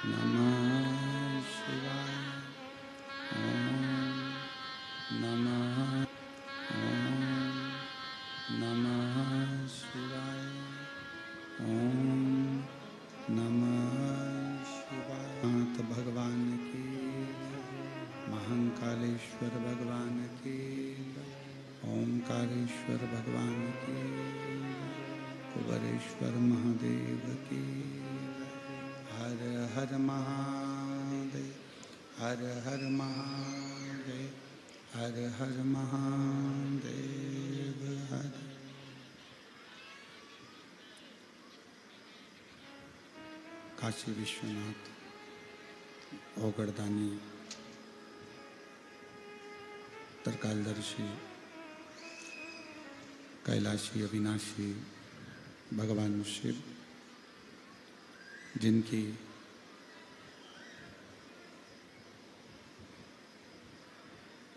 नमः शिवाय। ओम नमः। ओम नमः शिवाय। ओम नमः शिवाय। नाथ भगवान की जय। महाकालेश्वर भगवान की जय। ओंकारेश्वर भगवान की जय। कुबेरेश्वर महादेव की जय। हर हर महादेव। हर हर महादेव। हर हर महादेव। हर काशी विश्वनाथ ओगड़दानी त्रिकालदर्शी कैलाशी अविनाशी भगवान शिव, जिनकी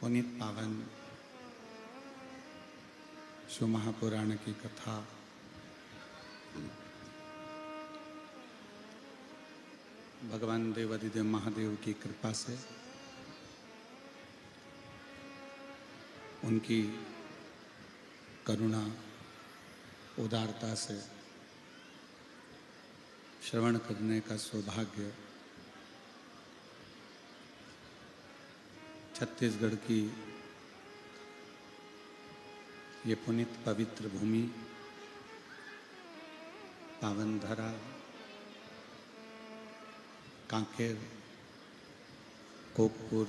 पुनीत पावन शिव महापुराण की कथा भगवान देवादिदेव महादेव की कृपा से, उनकी करुणा उदारता से श्रवण करने का सौभाग्य छत्तीसगढ़ की ये पुनीत पवित्र भूमि, पावन धरा, कांकेर कोकपुर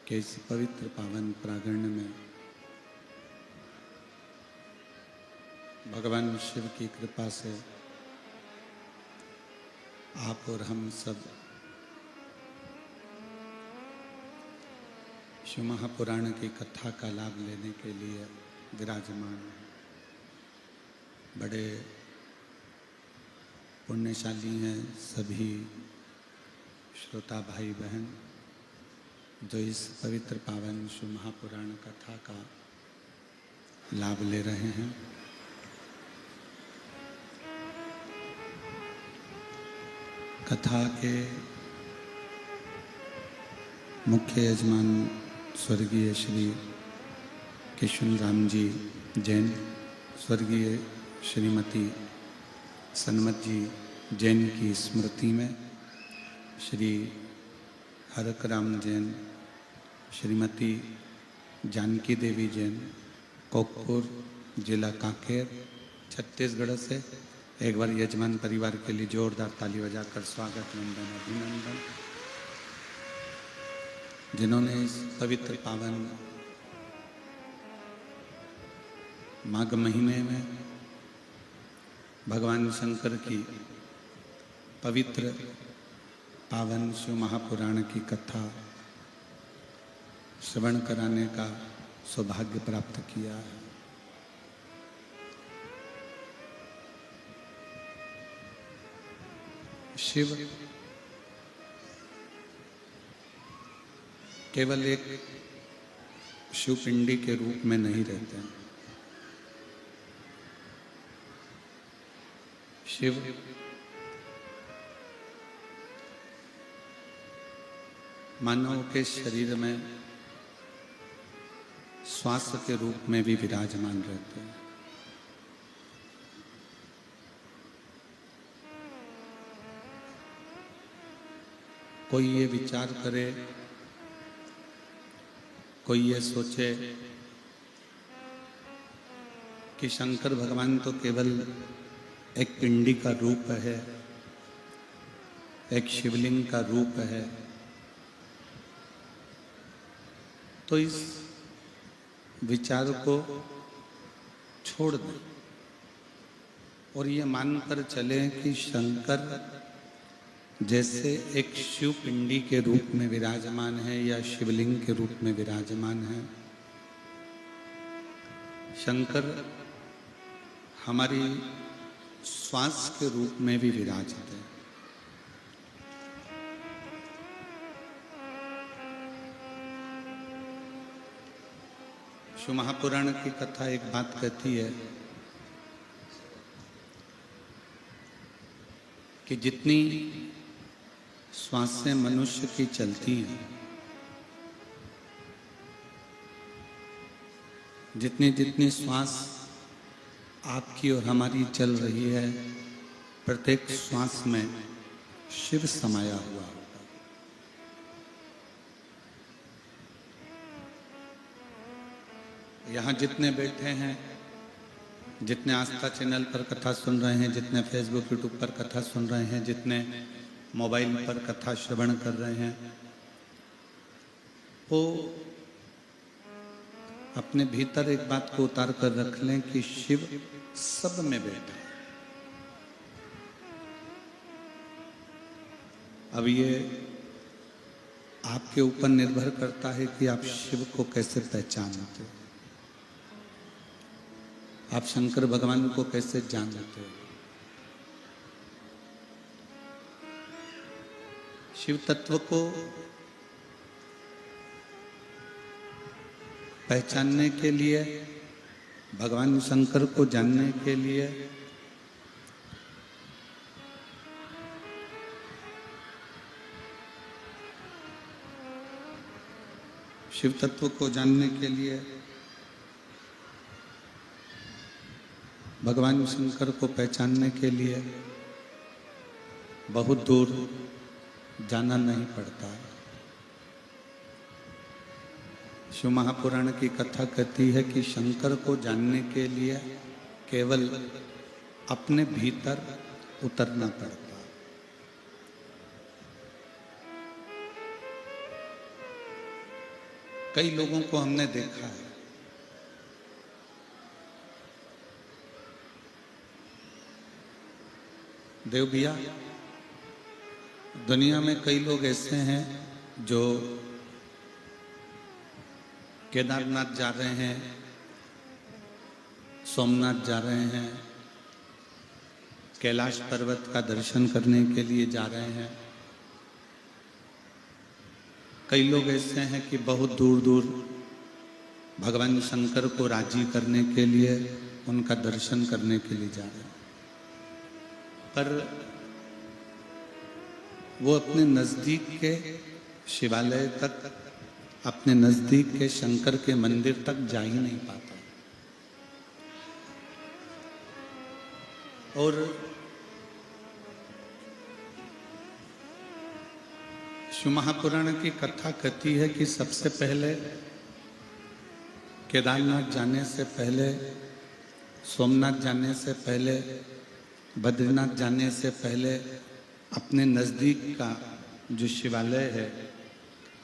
के इस पवित्र पावन प्रांगण में भगवान शिव की कृपा से आप और हम सब शिव महापुराण की कथा का लाभ लेने के लिए विराजमान हैं। बड़े पुण्यशाली हैं सभी श्रोता भाई बहन जो इस पवित्र पावन शिव महापुराण कथा का लाभ ले रहे हैं। कथा के मुख्य यजमान स्वर्गीय श्री किशन राम जी जैन, स्वर्गीय श्रीमती सन्मत जी जैन की स्मृति में श्री हरकराम जैन, श्रीमती जानकी देवी जैन, कोकपुर जिला कांकेर छत्तीसगढ़ से एक बार यजमान परिवार के लिए जोरदार ताली बजाकर स्वागत वंदन अभिनंदन। जिन्होंने इस पवित्र पावन माघ महीने में भगवान शंकर की पवित्र पावन शिव महापुराण की कथा श्रवण कराने का सौभाग्य प्राप्त किया है। शिव केवल एक शिवपिंडी के रूप में नहीं रहते हैं। शिव मानव के शरीर में श्वास के रूप में भी विराजमान रहते हैं। कोई ये विचार करे, कोई ये सोचे कि शंकर भगवान तो केवल एक पिंडी का रूप है, एक शिवलिंग का रूप है, तो इस विचार को छोड़ दें और ये मानकर चलें कि शंकर जैसे एक शिव पिंडी के रूप में विराजमान है या शिवलिंग के रूप में विराजमान है, शंकर हमारी श्वास के रूप में भी विराजित है। शिव महापुराण की कथा एक बात कहती है कि जितनी श्वासें मनुष्य की चलती हैं, जितनी जितनी श्वास आपकी और हमारी चल रही है, प्रत्येक श्वास में शिव समाया हुआ होगा। यहाँ जितने बैठे हैं, जितने आस्था चैनल पर कथा सुन रहे हैं, जितने फेसबुक यूट्यूब पर कथा सुन रहे हैं, जितने मोबाइल पर कथा श्रवण कर रहे हैं, वो अपने भीतर एक बात को उतार कर रख लें कि शिव सब में बैठा है। अब ये आपके ऊपर निर्भर करता है कि आप शिव को कैसे पहचानते हो, आप शंकर भगवान को कैसे जानते हो। शिव तत्व को पहचानने के लिए, भगवान शंकर को जानने के लिए शिव तत्व को जानने के लिए, भगवान शंकर को पहचानने के लिए बहुत दूर जाना नहीं पड़ता है। शिव महापुराण की कथा कहती है कि शंकर को जानने के लिए केवल अपने भीतर उतरना पड़ता है। कई लोगों को हमने देखा है, देव भैया, दुनिया में कई लोग ऐसे हैं जो केदारनाथ जा रहे हैं, सोमनाथ जा रहे हैं, कैलाश पर्वत का दर्शन करने के लिए जा रहे हैं। कई लोग ऐसे हैं कि बहुत दूर दूर भगवान शंकर को राजी करने के लिए, उनका दर्शन करने के लिए जा रहे हैं, पर वो अपने नजदीक के शिवालय तक, अपने नजदीक के शंकर के मंदिर तक जा ही नहीं पाता। और शिव महापुराण की कथा कहती है कि सबसे पहले केदारनाथ जाने से पहले, सोमनाथ जाने से पहले, बद्रीनाथ जाने से पहले अपने नज़दीक का जो शिवालय है,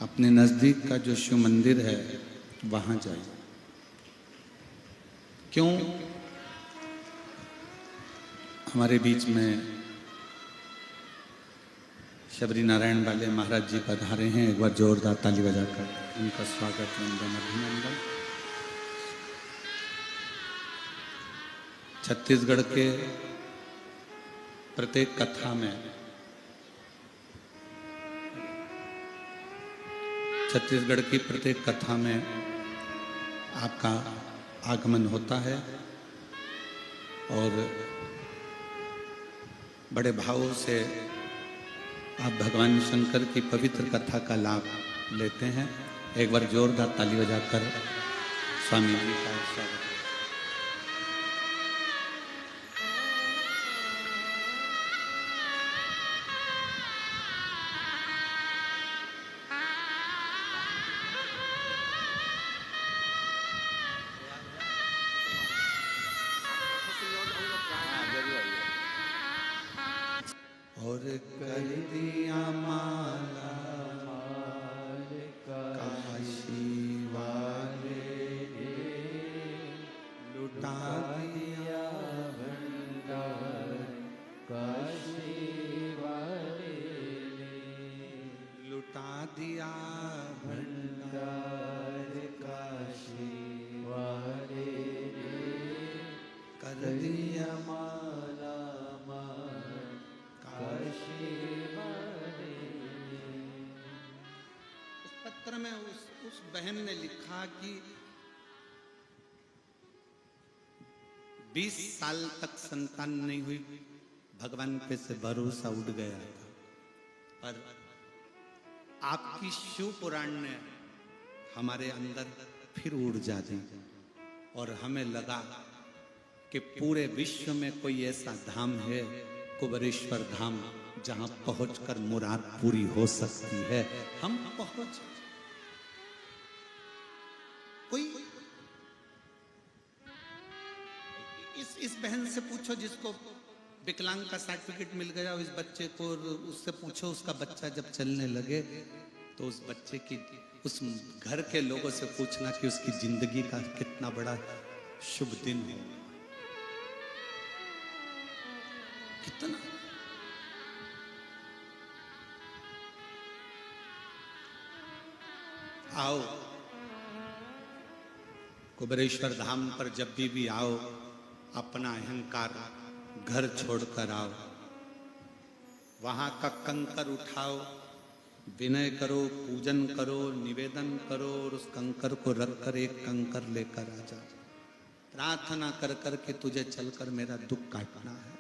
अपने नज़दीक का जो शिव मंदिर है, वहाँ जाइए। क्यों? हमारे बीच में शबरी नारायण वाले महाराज जी पधारे हैं। एक बार जोरदार ताली बजाकर उनका स्वागत, वंदन, अभिनंदन। छत्तीसगढ़ के प्रत्येक कथा में, छत्तीसगढ़ की प्रत्येक कथा में आपका आगमन होता है और बड़े भावों से आप भगवान शंकर की पवित्र कथा का लाभ लेते हैं। एक बार जोरदार ताली बजाकर स्वामी जी का स्वागत। और कर दिया माला काशी वाले, लुटा दिया भंडार काशी वाले, लुटा दिया भंडार काशी वाले, कर दिया माला उस पत्र में उस बहन ने लिखा कि 20 साल तक संतान नहीं हुई, भगवान पे से भरोसा उठ गया था, पर आपकी शिव पुराण ने हमारे अंदर फिर ऊर्जा दी और हमें लगा कि पूरे विश्व में कोई ऐसा धाम है, कुबेरेश्वर धाम, जहां पहुंचकर मुराद पूरी हो सकती है। हम पहुंच, कोई इस बहन से पूछो जिसको विकलांग का सर्टिफिकेट मिल गया, इस बच्चे को, उससे पूछो, उसका बच्चा जब चलने लगे तो उस बच्चे की, उस घर के लोगों से पूछना कि उसकी जिंदगी का कितना बड़ा शुभ दिन है। कितना आओ कुबेरेश्वर धाम पर जब भी आओ, अपना अहंकार घर छोड़कर आओ, वहां का कंकर उठाओ, विनय करो, पूजन करो, निवेदन करो और उस कंकर को रखकर एक कंकर लेकर आ जा, प्रार्थना कर कर के तुझे चलकर मेरा दुख काटना है।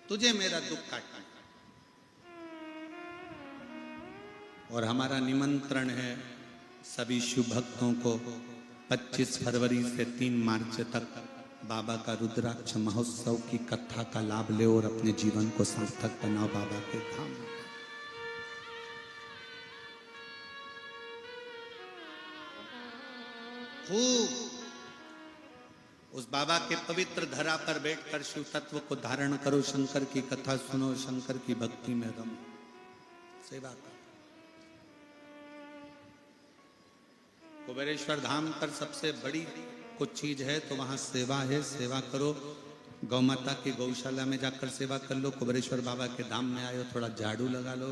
तुझे मेरा दुख काटना है। और हमारा निमंत्रण है सभी शिव भक्तों को 25 फरवरी से 3 मार्च तक बाबा का रुद्राक्ष महोत्सव की कथा का लाभ ले और अपने जीवन को सार्थक बनाओ बाबा के धाम। खूब उस बाबा के पवित्र धरा पर बैठकर शिव तत्व को धारण करो, शंकर की कथा सुनो, शंकर की भक्ति में रमो, सेवा करो। कुबेरेश्वर धाम पर सबसे बड़ी कुछ चीज है तो वहां सेवा है, सेवा करो। गौ माता की गौशाला में जाकर सेवा कर लो, कुबेरेश्वर बाबा के धाम में आए हो, थोड़ा झाड़ू लगा लो,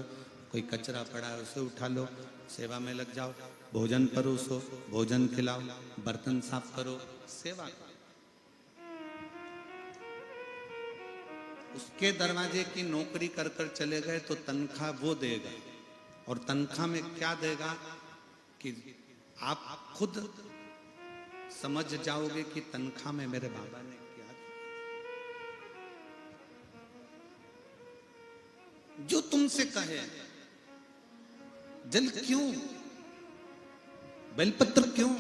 कोई कचरा पड़ा है उसे उठा लो, सेवा में लग जाओ, भोजन परोसो, भोजन खिलाओ, बर्तन साफ करो, सेवा करो। उसके दरवाजे की नौकरी कर कर चले गए तो तनख्वाह वो देगा, और तनख्वाह में क्या देगा कि आप खुद समझ जाओगे कि तनख्वाह में मेरे बाबा ने क्या दिया। जो तुमसे कहे जल क्यों, बेलपत्र क्यों,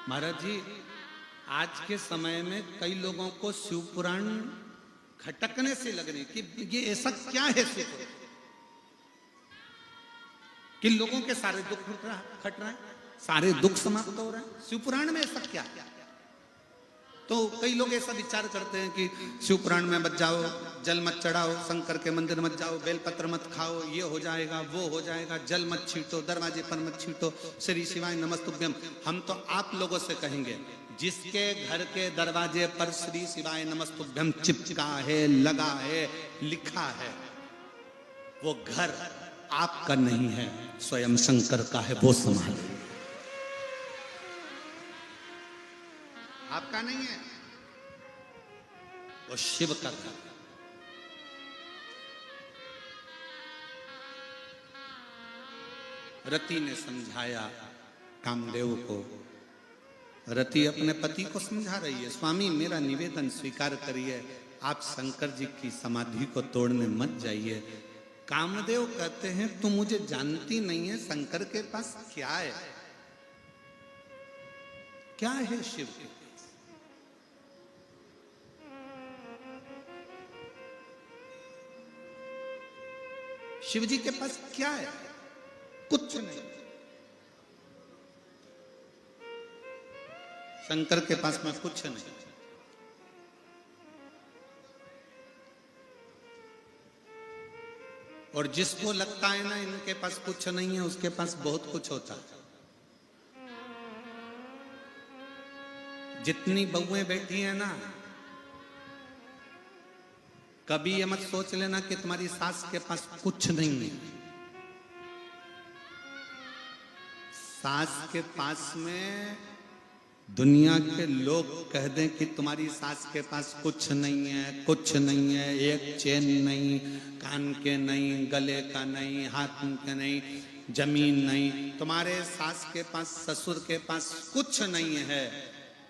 महाराज जी आज के समय में कई लोगों को शिव पुराण खटकने से लग रही कि ये ऐसा क्या है शिव पुराण कि लोगों के सारे दुख खट रहे हैं, सारे दुख समाप्त हो रहे हैं। शिव पुराण में ऐसा क्या? तो कई लोग ऐसा विचार करते हैं कि शिव पुराण में मत जाओ, जल मत चढ़ाओ, शंकर के मंदिर मत जाओ, बेलपत्र मत खाओ, ये हो जाएगा वो हो जाएगा, जल मत छींटो, दरवाजे पर मत छींटो, श्री शिवाय नमस्तुभ्यम। हम तो आप लोगों से कहेंगे, जिसके घर के दरवाजे पर श्री शिवाय नमस्तुभ्यम चिपका है, लगा है, लिखा है, वो घर आपका नहीं है, स्वयं शंकर का है, वो संभाले। आपका नहीं है, वो शिव का घर। रति ने समझाया कामदेव को, रति अपने पति को समझा रही है, स्वामी मेरा निवेदन स्वीकार करिए, आप शंकर जी की समाधि को तोड़ने मत जाइए। कामदेव कहते हैं तुम मुझे जानती नहीं है, शंकर के पास क्या है, क्या है शिव के पास? शिव जी के पास क्या है? कुछ नहीं। शंकर के पास में कुछ नहीं। और जिसको लगता है ना इनके पास कुछ नहीं है, उसके पास बहुत कुछ होता है। जितनी बहुएं बैठी है ना, कभी ये मत सोच लेना कि तुम्हारी सास के पास कुछ नहीं है। सास के पास में दुनिया के लोग कह दें कि तुम्हारी सास के पास कुछ नहीं है, कुछ नहीं है, एक चेन नहीं, कान के नहीं, गले का नहीं, हाथ के नहीं, जमीन नहीं, तुम्हारे सास के पास, ससुर के पास कुछ नहीं है,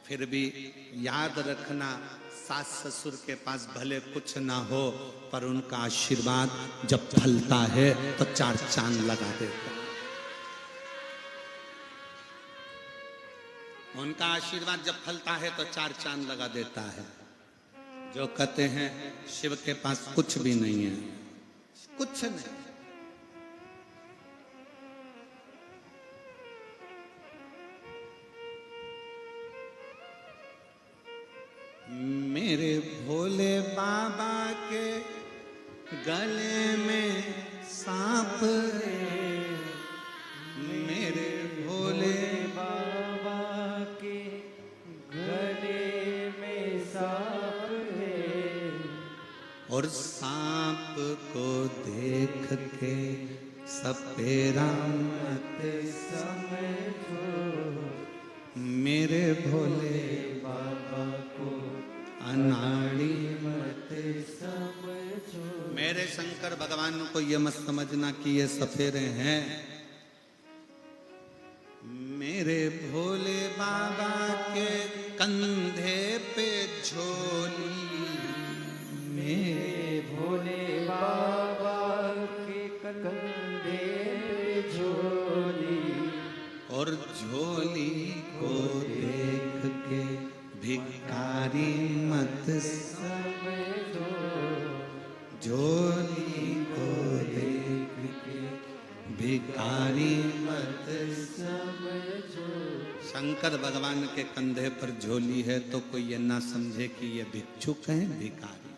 फिर भी याद रखना, सास ससुर के पास भले कुछ ना हो, पर उनका आशीर्वाद जब फलता है तो 4 चांद लगा देता है। उनका आशीर्वाद जब फलता है तो 4 चांद लगा देता है। जो कहते हैं शिव के पास कुछ भी नहीं है, कुछ नहीं, मेरे भोले बाबा के गले में सांप है, मेरे भोले बाबा के गले में सांप है, और सांप को देख के सपेरा मत समझो, मेरे भोले बाबा को अनाड़ी मत समझो। मेरे शंकर भगवान को ये मत समझना कि ये सफेरे हैं। मेरे भोले बाबा के कंधे पे झोली, मेरे भोले बाबा के कंधे पे झोली, और झोली को देख के भिखारी मत समझो, झोली को देख के भिखारी मत समझो। शंकर भगवान के कंधे पर झोली है तो कोई ये ना समझे कि ये भिक्षुक हैं, भिखारी।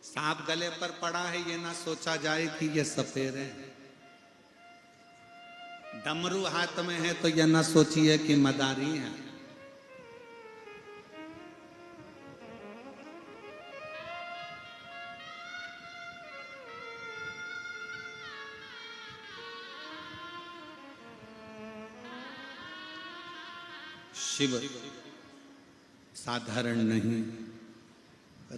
सांप गले पर पड़ा है ये ना सोचा जाए कि ये सफेद है। डमरू हाथ में है तो ये ना सोचिए कि मदारी है। शिव साधारण नहीं।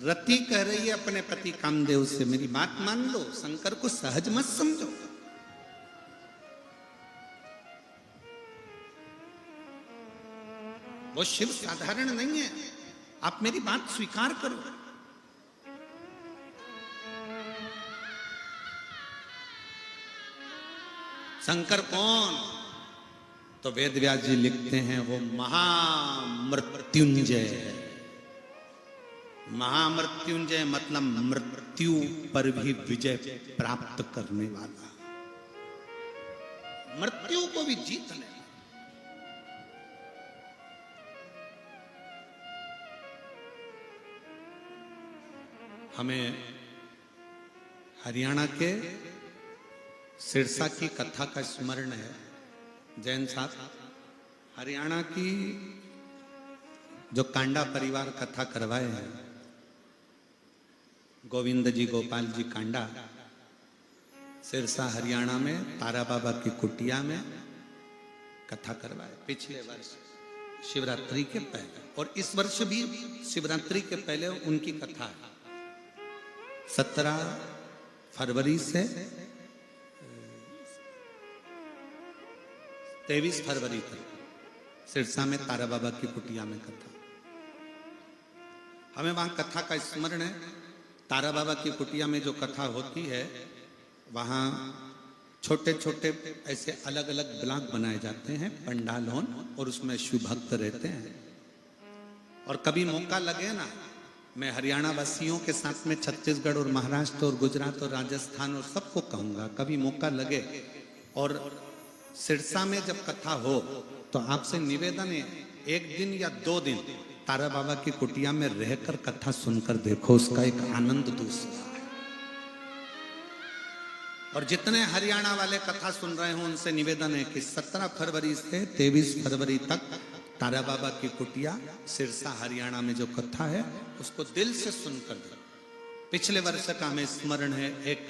रति कह रही है अपने पति कामदेव से, मेरी बात मान लो, शंकर को सहज मत समझो। वो शिव साधारण नहीं है, आप मेरी बात स्वीकार करो। शंकर कौन? तो वेद व्यास जी लिखते हैं वो महामृत्युंजय है। महामृत्युंजय मतलब मृत्यु पर भी विजय प्राप्त करने वाला, मृत्यु को भी जीत ले। हमें हरियाणा के सिरसा की कथा का स्मरण है। जैन साहब, हरियाणा की जो कांडा परिवार कथा करवाए हैं, गोविंद जी गोपाल जी कांडा, सिरसा हरियाणा में तारा बाबा की कुटिया में कथा करवाए पिछले वर्ष शिवरात्रि के पहले, और इस वर्ष भी शिवरात्रि के पहले उनकी कथा है। 17 फरवरी से 23 फरवरी तक सिरसा में तारा बाबा की कुटिया में कथा। हमें वहां कथा का स्मरण है। तारा बाबा की कुटिया में जो कथा होती है, वहां छोटे छोटे ऐसे अलग अलग ब्लॉक बनाए जाते हैं, पंडाल होन, और उसमें शिव भक्त रहते हैं। और कभी मौका लगे ना, मैं हरियाणा वासियों के साथ में छत्तीसगढ़ और महाराष्ट्र और गुजरात और राजस्थान और सबको कहूंगा, कभी मौका लगे और सिरसा में जब कथा हो तो आपसे निवेदन है, 1 दिन या 2 दिन तारा बाबा की कुटिया में रहकर कथा सुनकर देखो, उसका एक आनंद दूसरा है। और जितने हरियाणा वाले कथा सुन रहे हो उनसे निवेदन है कि 17 फरवरी से 23 फरवरी तक तारा बाबा की कुटिया सिरसा हरियाणा में जो कथा है उसको दिल से सुनकर दो। पिछले वर्ष का हमें स्मरण है, एक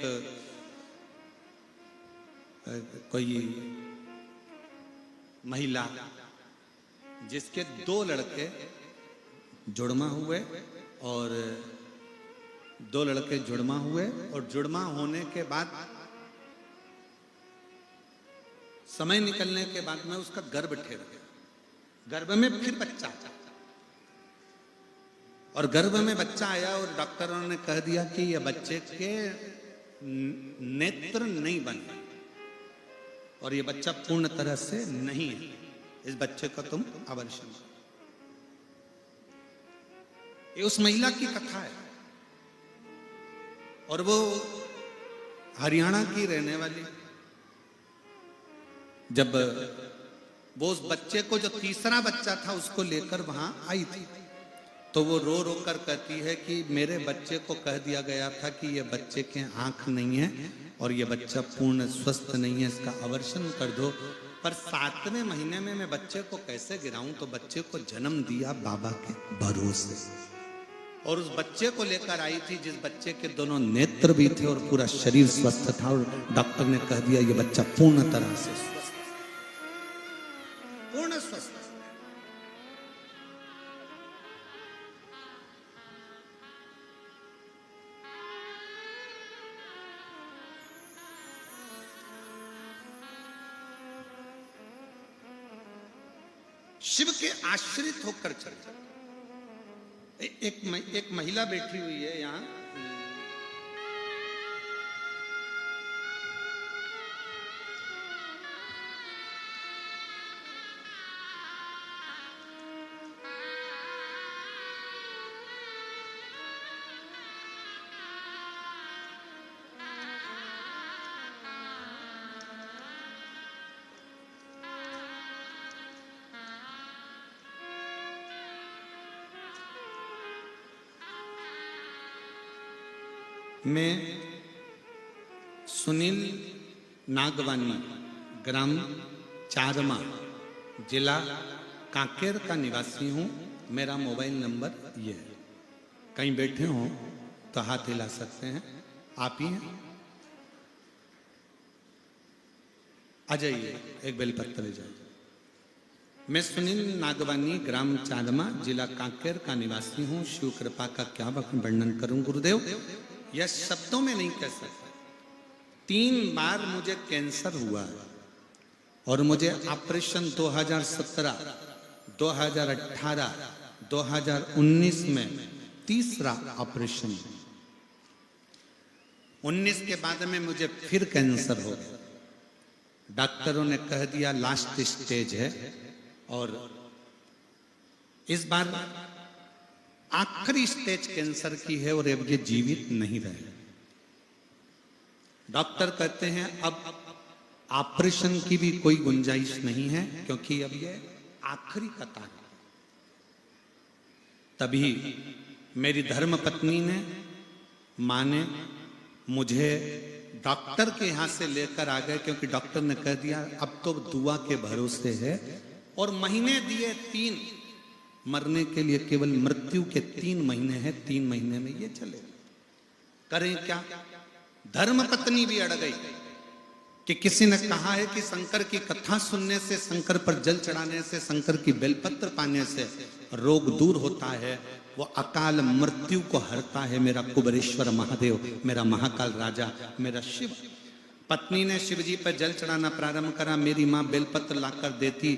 कोई महिला जिसके 2 लड़के जुड़मा हुए और 2 लड़के जुड़मा हुए और जुड़मा होने के बाद समय निकलने के बाद में उसका गर्भ ठहर गया, गर्भ में फिर बच्चा आया और गर्भ में बच्चा आया और डॉक्टरों ने कह दिया कि यह बच्चे के नेत्र नहीं बने और ये बच्चा पूर्ण तरह से नहीं है, इस बच्चे का तुम अबॉर्शन। ये उस महिला की कथा है और वो हरियाणा की रहने वाली, जब वो उस बच्चे को, जो तीसरा बच्चा था, उसको लेकर वहां आई थी, तो वो रो रो कर कहती है कि मेरे बच्चे को कह दिया गया था कि ये बच्चे के आंख नहीं है और ये बच्चा पूर्ण स्वस्थ नहीं है, इसका अबॉर्शन कर दो। पर 7वें महीने में मैं बच्चे को कैसे गिराऊं, तो बच्चे को जन्म दिया बाबा के भरोसे और उस बच्चे को लेकर आई थी जिस बच्चे के दोनों नेत्र भी थे और पूरा शरीर स्वस्थ था और डॉक्टर ने कह दिया ये बच्चा पूर्ण तरह से स्वस्थ, पूर्ण स्वस्थ। शिव के आश्रित होकर चले। एक महिला बैठी हुई है यहां, मैं सुनील नागवानी, ग्राम चारमा, जिला कांकेर का निवासी हूं। मेरा मोबाइल नंबर ये है, कहीं बैठे हो तो हाथ हिला सकते हैं, आप ही हैं, आ जाइए, एक बेलपत्र ले जाइए। मैं सुनील नागवानी, ग्राम चारमा, जिला कांकेर का निवासी हूं। शिव कृपा का क्या वर्णन करूं गुरुदेव, यह शब्दों में नहीं कह सकता। 3 बार मुझे कैंसर हुआ और मुझे ऑपरेशन 2017, 2018, 2019 में तीसरा ऑपरेशन। 19 के बाद में मुझे फिर कैंसर हो गया, डॉक्टरों ने कह दिया लास्ट स्टेज है और इस बार आखिरी स्टेज कैंसर की है और अब ये जीवित नहीं रहे। डॉक्टर कहते हैं अब ऑपरेशन की भी कोई गुंजाइश नहीं है क्योंकि अब ये आखिरी कतार है। तभी मेरी धर्म पत्नी ने, मां ने मुझे डॉक्टर के यहां से लेकर आ गए क्योंकि डॉक्टर ने कह दिया अब तो दुआ के भरोसे है और महीने दिए 3, मरने के लिए केवल मृत्यु के 3 महीने हैं, 3 महीने में ये चले। करें क्या, धर्म पत्नी भी अड़ गई कि किसी ने कहा है कि शंकर की कथा सुनने से, शंकर पर जल चढ़ाने से, शंकर की बेलपत्र पाने से रोग दूर होता है, वो अकाल मृत्यु को हरता है मेरा कुबेरेश्वर महादेव, मेरा महाकाल राजा, मेरा शिव। पत्नी ने शिव जी पर जल चढ़ाना प्रारंभ करा, मेरी माँ बेलपत्र लाकर देती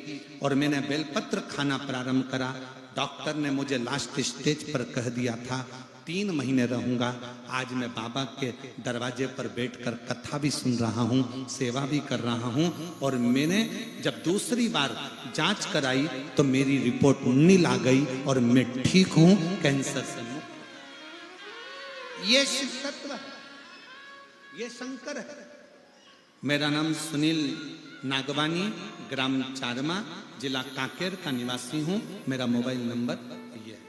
और मैंने बेलपत्र खाना प्रारंभ करा। डॉक्टर ने मुझे लास्ट स्टेज पर कह दिया था 3 महीने रहूंगा। आज मैं बाबा के दरवाजे पर बैठकर कथा भी सुन रहा हूँ, सेवा भी कर रहा हूँ और मैंने जब दूसरी बार जांच कराई तो मेरी रिपोर्ट नील आ गई और मैं ठीक हूँ, कैंसर से मुक्त। ये शिव तत्व है, ये शंकर है। मेरा नाम सुनील नागवानी, ग्राम चारमा, जिला कांकेर का निवासी हूं। मेरा मोबाइल नंबर ये है।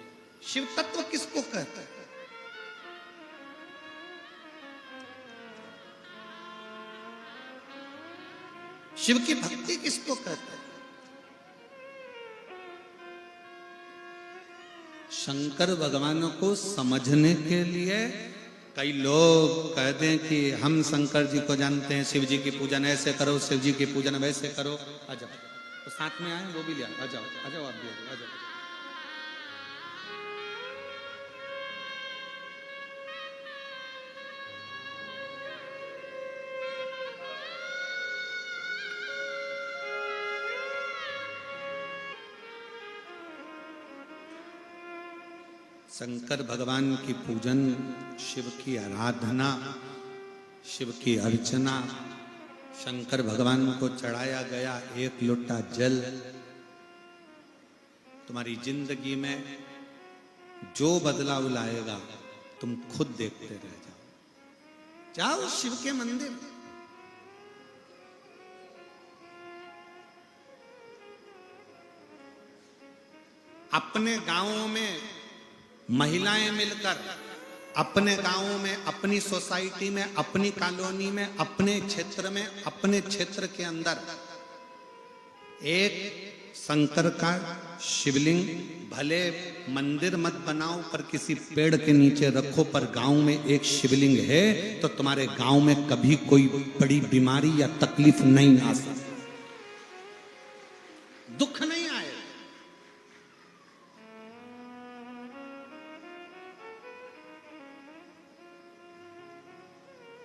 शिव तत्व किसको कहते हैं? शिव की भक्ति किसको कहते हैं? शंकर भगवान को समझने के लिए कई लोग कहते हैं कि हम शंकर जी को जानते हैं, शिव जी की पूजन ऐसे करो, शिव जी की पूजन वैसे करो। अजब, तो साथ में आए वो भी ले आ जाओ, आ जाओ, आप भी आ जाओ। शंकर भगवान की पूजन, शिव की आराधना, शिव की अर्चना, शंकर भगवान को चढ़ाया गया एक लोटा जल तुम्हारी जिंदगी में जो बदलाव लाएगा तुम खुद देखते रह जाओ। जाओ शिव के मंदिर, अपने गांवों में महिलाएं मिलकर, अपने गांवों में, अपनी सोसाइटी में, अपनी कॉलोनी में, अपने क्षेत्र में, अपने क्षेत्र के अंदर एक शंकर का शिवलिंग, भले मंदिर मत बनाओ पर किसी पेड़ के नीचे रखो, पर गांव में एक शिवलिंग है तो तुम्हारे गांव में कभी कोई बड़ी बीमारी या तकलीफ नहीं आ सकती, दुख नहीं आए।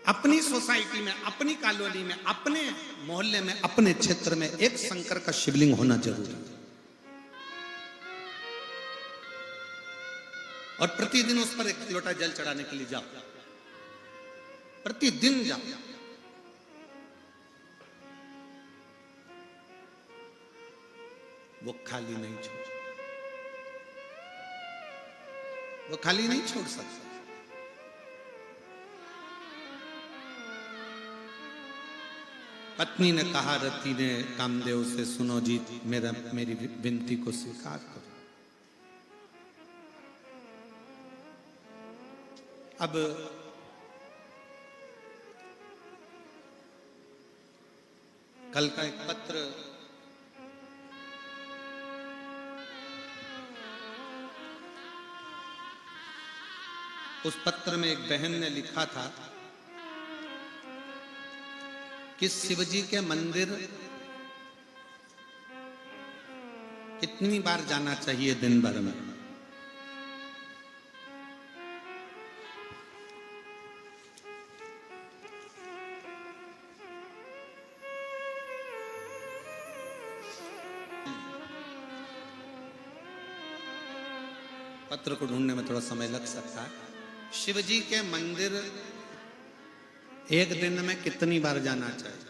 अपनी सोसाइटी में, अपनी कॉलोनी में, अपने मोहल्ले में, अपने क्षेत्र में एक शंकर का शिवलिंग होना जरूरी है। और प्रतिदिन उस पर एक लोटा जल चढ़ाने के लिए जाओ, प्रतिदिन जाओ। वो खाली नहीं छोड़, वो खाली नहीं छोड़ सकता। पत्नी ने कहा रति ने कामदेव से, सुनो जी मेरी विनती को स्वीकार करो। अब कल का एक पत्र उस पत्र में एक बहन ने लिखा था कि शिवजी के मंदिर कितनी बार जाना चाहिए दिन भर में। पत्र को ढूंढने में थोड़ा समय लग सकता है। शिवजी के मंदिर एक दिन में कितनी बार जाना चाहिए?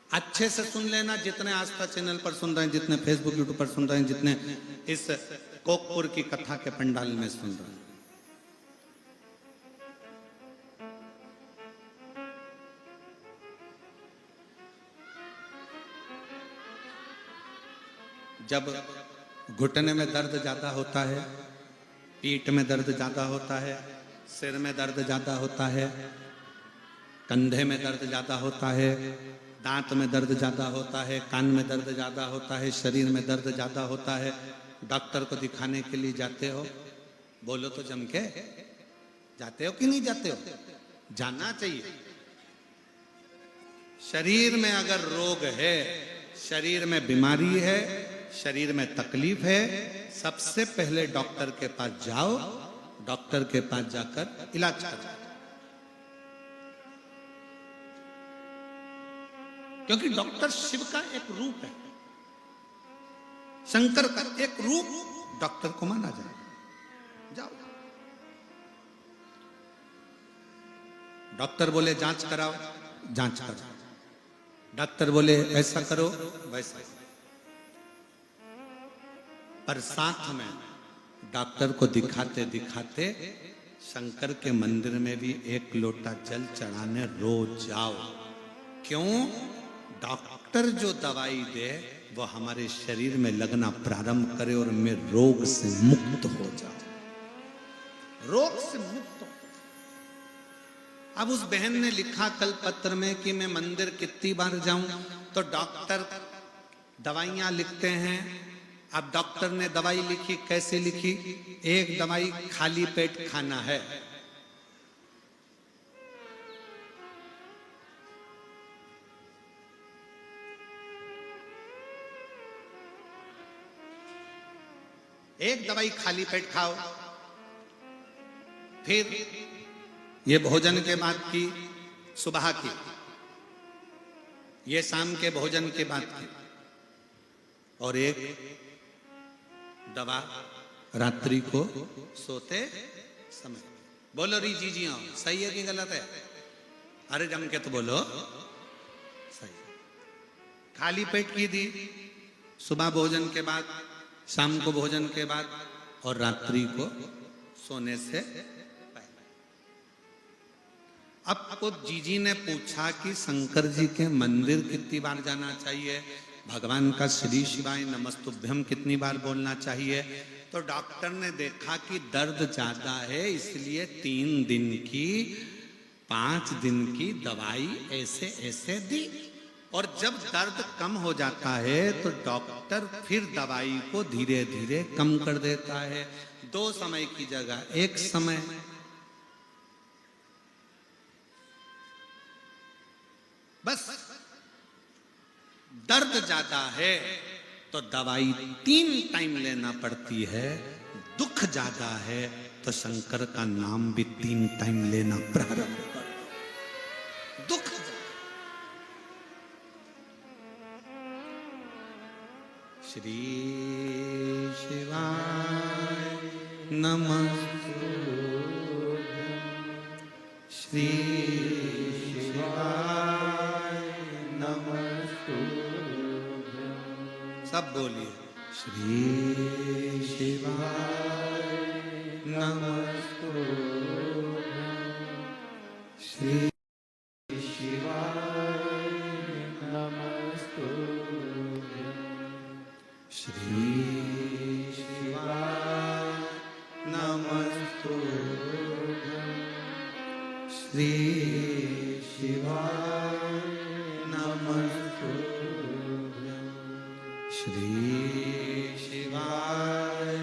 अच्छे से सुन लेना, जितने आस्था चैनल पर सुन रहे हैं, जितने फेसबुक यूट्यूब पर सुन रहे हैं, जितने इस कोकपुर की कथा के पंडाल में सुन रहे हैं। जब घुटने में दर्द ज्यादा होता है, पीठ में दर्द ज्यादा होता है, सिर में दर्द ज्यादा होता है, कंधे में दर्द ज्यादा होता है, दांत में दर्द ज्यादा होता है, कान में दर्द ज्यादा होता है, शरीर में दर्द ज्यादा होता है, डॉक्टर को दिखाने के लिए जाते हो? बोलो तो जम के, जाते हो कि नहीं जाते हो? जाना चाहिए। शरीर में अगर रोग है, शरीर में बीमारी है, शरीर में तकलीफ है, सबसे पहले डॉक्टर के पास जाओ, डॉक्टर के पास जाकर इलाज करो। क्योंकि डॉक्टर शिव का एक रूप है, शंकर का एक रूप डॉक्टर को माना जाए। जाओ, डॉक्टर बोले जांच कराओ, जांच करो, डॉक्टर बोले ऐसा करो, वैसा। पर साथ में डॉक्टर को दिखाते दिखाते शंकर के मंदिर में भी एक लोटा जल चढ़ाने रोज जाओ। क्यों? डॉक्टर जो दवाई दे वो हमारे शरीर में लगना प्रारंभ करे और मैं रोग से मुक्त हो जाऊं, रोग से मुक्त हो। अब उस बहन ने लिखा कल पत्र में कि मैं मंदिर कितनी बार जाऊं, तो डॉक्टर दवाइयां लिखते हैं। अब डॉक्टर ने दवाई लिखी, कैसे लिखी? एक दवाई खाली पेट खाना है, एक दवाई खाली पेट खाओ, फिर ये भोजन के बाद की, सुबह की, ये शाम के भोजन के बाद की, और एक दवा रात्रि को सोते समय। बोलो री जी जी, सही है कि गलत है? अरे जम के तो बोलो सही। खाली पेट की दी सुबह भोजन के बाद, शाम को भोजन के बाद, और रात्रि को सोने से पहले। अब को जीजी ने पूछा कि शंकर जी के मंदिर कितनी बार जाना चाहिए, भगवान का श्री शिवाय नमस्तुभ्यम कितनी बार बोलना चाहिए। तो डॉक्टर ने देखा कि दर्द ज्यादा है, इसलिए 3 दिन की 5 दिन की दवाई ऐसे ऐसे दी। और जब दर्द कम हो जाता है तो डॉक्टर फिर दवाई को धीरे धीरे कम कर देता है। 2 समय की जगह 1 समय। बस दर्द ज्यादा है तो दवाई 3 टाइम लेना पड़ती है, दुख ज्यादा है तो शंकर का नाम भी 3 टाइम लेना प्रारंभ कर। दुख श्री शिवाय नमः, श्री शिवाय नमः। सब बोलिए, श्री शिवाय नमः, श्री शिवाय नमः, श्री शिवाय नमः, श्री शिवाय नमः, श्री शिवाय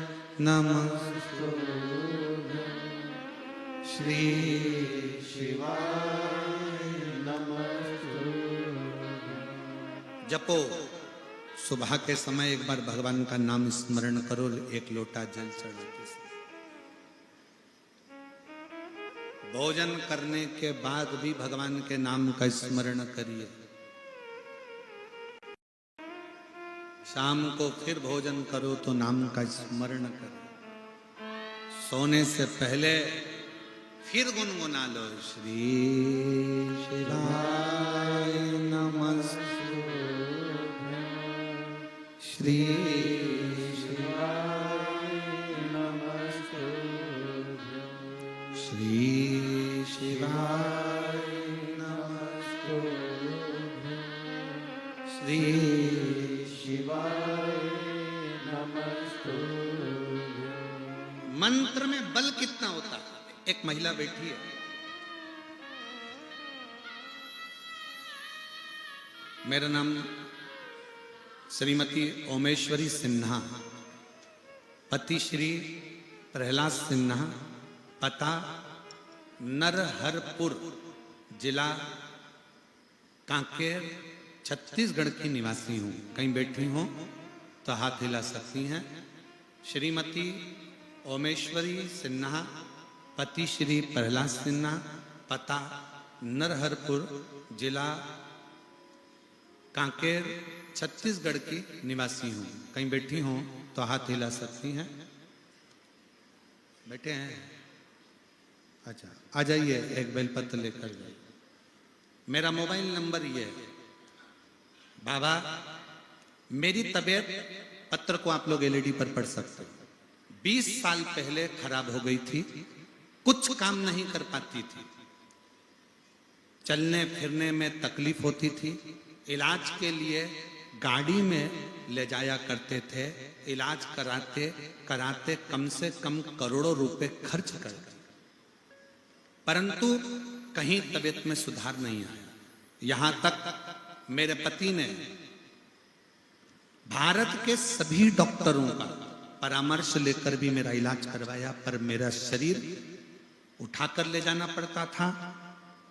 नमः, श्री शिवाय नमः। जपो, सुबह के समय एक बार भगवान का नाम स्मरण करो, 1 लोटा जल चढ़ाते समय। भोजन करने के बाद भी भगवान के नाम का स्मरण करिए। शाम को फिर भोजन करो तो नाम का स्मरण करो। सोने से पहले फिर गुनगुना लो, श्री शिवाय नमस्तुभ्यं, श्री शिवाय नमस्तुभ्यं, श्री शिवाय नमस्तुभ्यं, श्री शिवाय नमस्तुभ्यं। मंत्र में बल कितना होता है? एक महिला बैठी है, मेरा नाम श्रीमती ओमेश्वरी सिन्हा, पति श्री प्रहलाद सिन्हा, पता नरहरपुर, जिला कांकेर, छत्तीसगढ़ की निवासी हूँ। कहीं बैठी हो तो हाथ हिला सकती हैं। श्रीमती ओमेश्वरी सिन्हा, पति श्री प्रहलाद सिन्हा, पता नरहरपुर, जिला कांकेर, छत्तीसगढ़ की निवासी हूँ। कहीं बैठी हो तो हाथ हिला सकती हैं। बैठे हैं? अच्छा, आ जाइए, एक बेलपत्र लेकर जाइए। मेरा मोबाइल नंबर ये है। बाबा, मेरी तबीयत, पत्र को आप लोग एलईडी पर पढ़ सकते हो, 20 साल पहले खराब हो गई थी। कुछ काम नहीं कर पाती थी, चलने फिरने में तकलीफ होती थी। इलाज के लिए गाड़ी में ले जाया करते थे। इलाज कराते कराते कम से कम करोड़ों रुपए खर्च कर गए, परंतु कहीं तबीयत में सुधार नहीं आया। यहां तक मेरे पति ने भारत के सभी डॉक्टरों का परामर्श लेकर भी मेरा इलाज करवाया, पर मेरा शरीर उठाकर ले जाना पड़ता था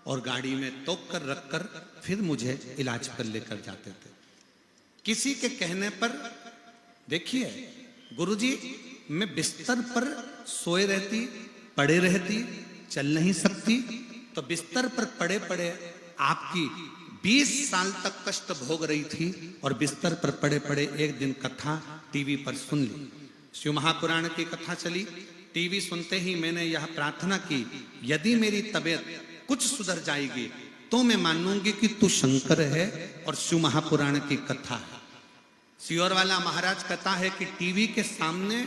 और गाड़ी में तोप कर रखकर फिर मुझे इलाज पर लेकर जाते थे। किसी के कहने पर, देखिए गुरुजी मैं बिस्तर पर सोए रहती, पड़े रहती, चल नहीं सकती, तो बिस्तर पर पड़े पड़े आपकी 20 साल तक कष्ट भोग रही थी और बिस्तर पर पड़े पड़े एक दिन कथा टीवी पर सुन ली। शिव महापुराण की कथा चली। टीवी सुनते ही मैंने यह प्रार्थना की, यदि मेरी तबीयत कुछ सुधर जाएगी तो मैं मानूंगी कि तू शंकर है और शिव महापुराण की कथा है। सियोर वाला महाराज कहता है कि टीवी के सामने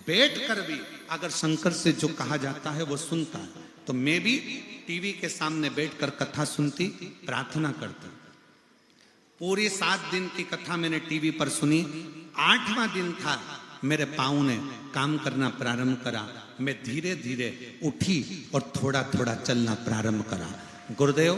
बैठकर भी अगर शंकर से जो कहा जाता है वो सुनता है, तो मैं भी टीवी के सामने बैठकर कथा सुनती, प्रार्थना करती। पूरी 7 दिन की कथा मैंने टीवी पर सुनी। 8वां दिन था, मेरे पाँव ने काम करना प्रारंभ करा। मैं धीरे धीरे उठी और थोड़ा थोड़ा चलना प्रारंभ करा। गुरुदेव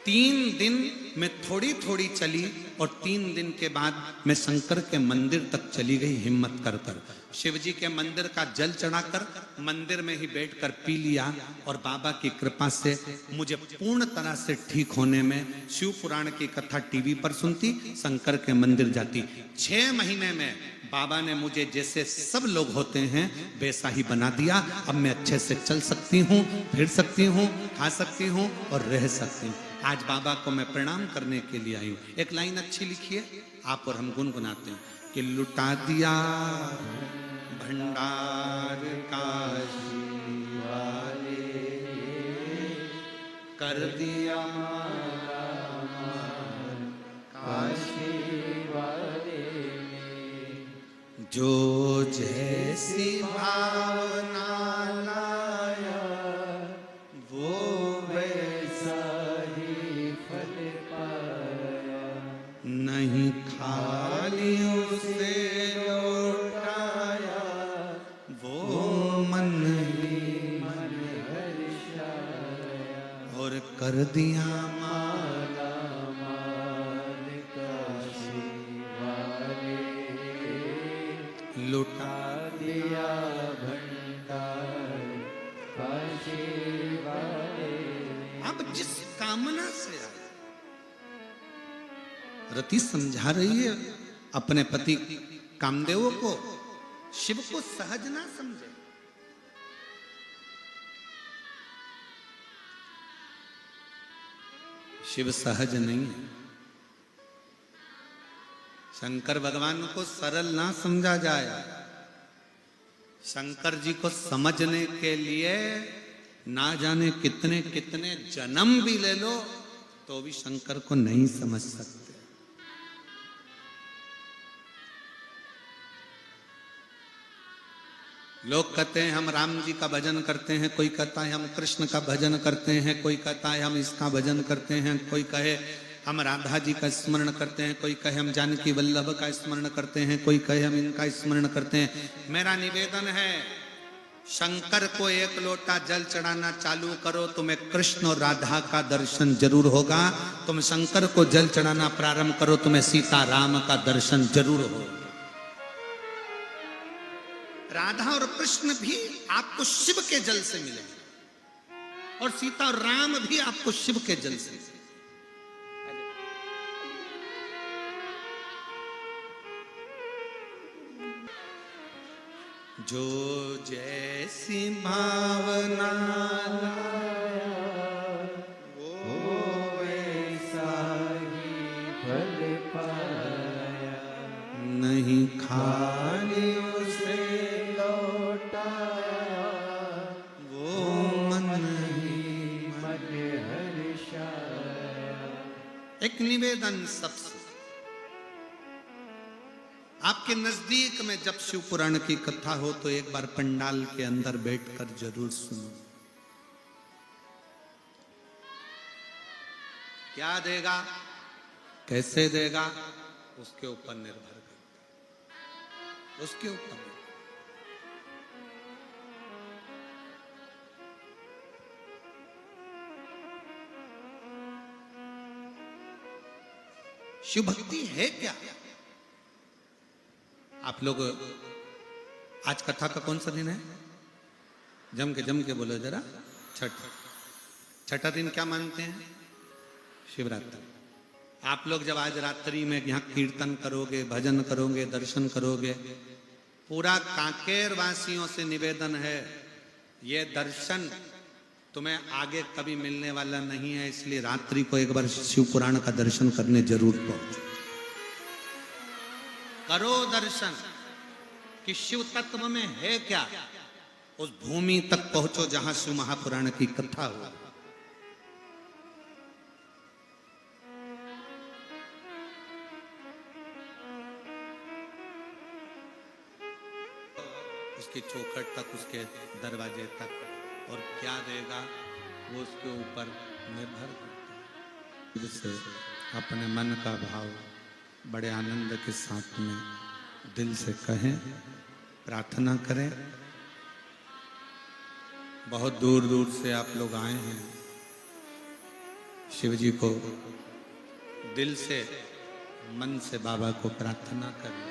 3 दिन मैं थोड़ी थोड़ी चली और 3 दिन के बाद मैं शंकर के मंदिर तक चली गई हिम्मत कर कर। शिव जी के मंदिर का जल चढ़ाकर मंदिर में ही बैठकर पी लिया और बाबा की कृपा से मुझे पूर्ण तरह से ठीक होने में शिव पुराण की कथा टीवी पर सुनती, शंकर के मंदिर जाती। 6 महीने में बाबा ने मुझे जैसे सब लोग होते हैं वैसा ही बना दिया। अब मैं अच्छे से चल सकती हूँ, फिर सकती हूँ, खा सकती हूँ और रह सकती हूँ। आज बाबा को मैं प्रणाम करने के लिए आई हूँ। एक लाइन अच्छी लिखी है, आप और हम गुनगुनाते हैं कि लुटा दिया भंडार काशी वाले, कर दिया काशी वाले जो जैसी भावना लाया, वो वैसा ही फल पाया। नहीं खाली उसे लौटाया, वो मन ही मन हर्षाया। और कर दिया माला माल काशी वाले, लुटा दिया भंडार काशी वाले। अब जिस कामना से आए, रति समझा रही है अपने पति कामदेव को, शिव को सहज ना समझे। शिव सहज नहीं है। शंकर भगवान को सरल ना समझा जाए। शंकर जी को समझने के लिए ना जाने कितने कितने जन्म भी ले लो तो भी शंकर को नहीं समझ सकते। लोग कहते हैं हम राम जी का भजन करते हैं, कोई कहता है हम कृष्ण का भजन करते हैं, कोई कहता है हम इसका भजन करते हैं, कोई कहे हम राधा जी का स्मरण करते हैं, कोई कहे हम जानकी वल्लभ का स्मरण करते हैं, कोई कहे हम इनका स्मरण करते हैं। मेरा निवेदन है, शंकर को 1 लोटा जल चढ़ाना चालू करो, तुम्हें कृष्ण और राधा का दर्शन जरूर होगा। तुम शंकर को जल चढ़ाना प्रारंभ करो, तुम्हें सीता राम का दर्शन जरूर होगा। राधा और कृष्ण भी आपको शिव के जल से मिलेंगे और सीता और राम भी आपको शिव के जल से। जो जैसी भावना लाया, वो वैसा ही फल पाया। नहीं खाली उसे लौटाया, वो मन ही मन हर्षाया। एक निवेदन सबसे, आपके नजदीक में जब शिव पुराण की कथा हो तो एक बार पंडाल के अंदर बैठकर जरूर सुनो। क्या देगा, कैसे देगा, उसके ऊपर निर्भर करता है, उसके ऊपर। शिव भक्ति है क्या? आप लोग आज कथा का कौन सा दिन है? जम के बोलो जरा। छठा दिन क्या मानते हैं? शिवरात्रि। आप लोग जब आज रात्रि में यहाँ कीर्तन करोगे, भजन करोगे, दर्शन करोगे, पूरा कांकेर वासियों से निवेदन है, ये दर्शन तुम्हें आगे कभी मिलने वाला नहीं है, इसलिए रात्रि को एक बार शिव पुराण का दर्शन करने जरूर पहुंचो। करो दर्शन कि शिव तत्व में है क्या, उस भूमि तक पहुंचो जहां शिव महापुराण की कथा हो। उसकी चौखट तक, उसके दरवाजे तक, और क्या देगा वो उसके ऊपर निर्भर करता है। जिससे अपने मन का भाव बड़े आनंद के साथ में दिल से कहें, प्रार्थना करें। बहुत दूर दूर से आप लोग आए हैं, शिव जी को दिल से, मन से बाबा को प्रार्थना करें।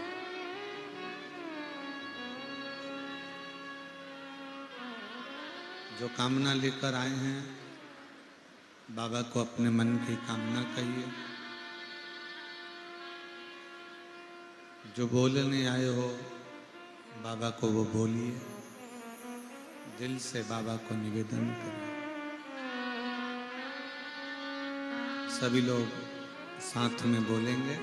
जो कामना लेकर आए हैं, बाबा को अपने मन की कामना कहिए। जो बोलने आए हो, बाबा को वो बोलिए। दिल से बाबा को निवेदन करें। सभी लोग साथ में बोलेंगे।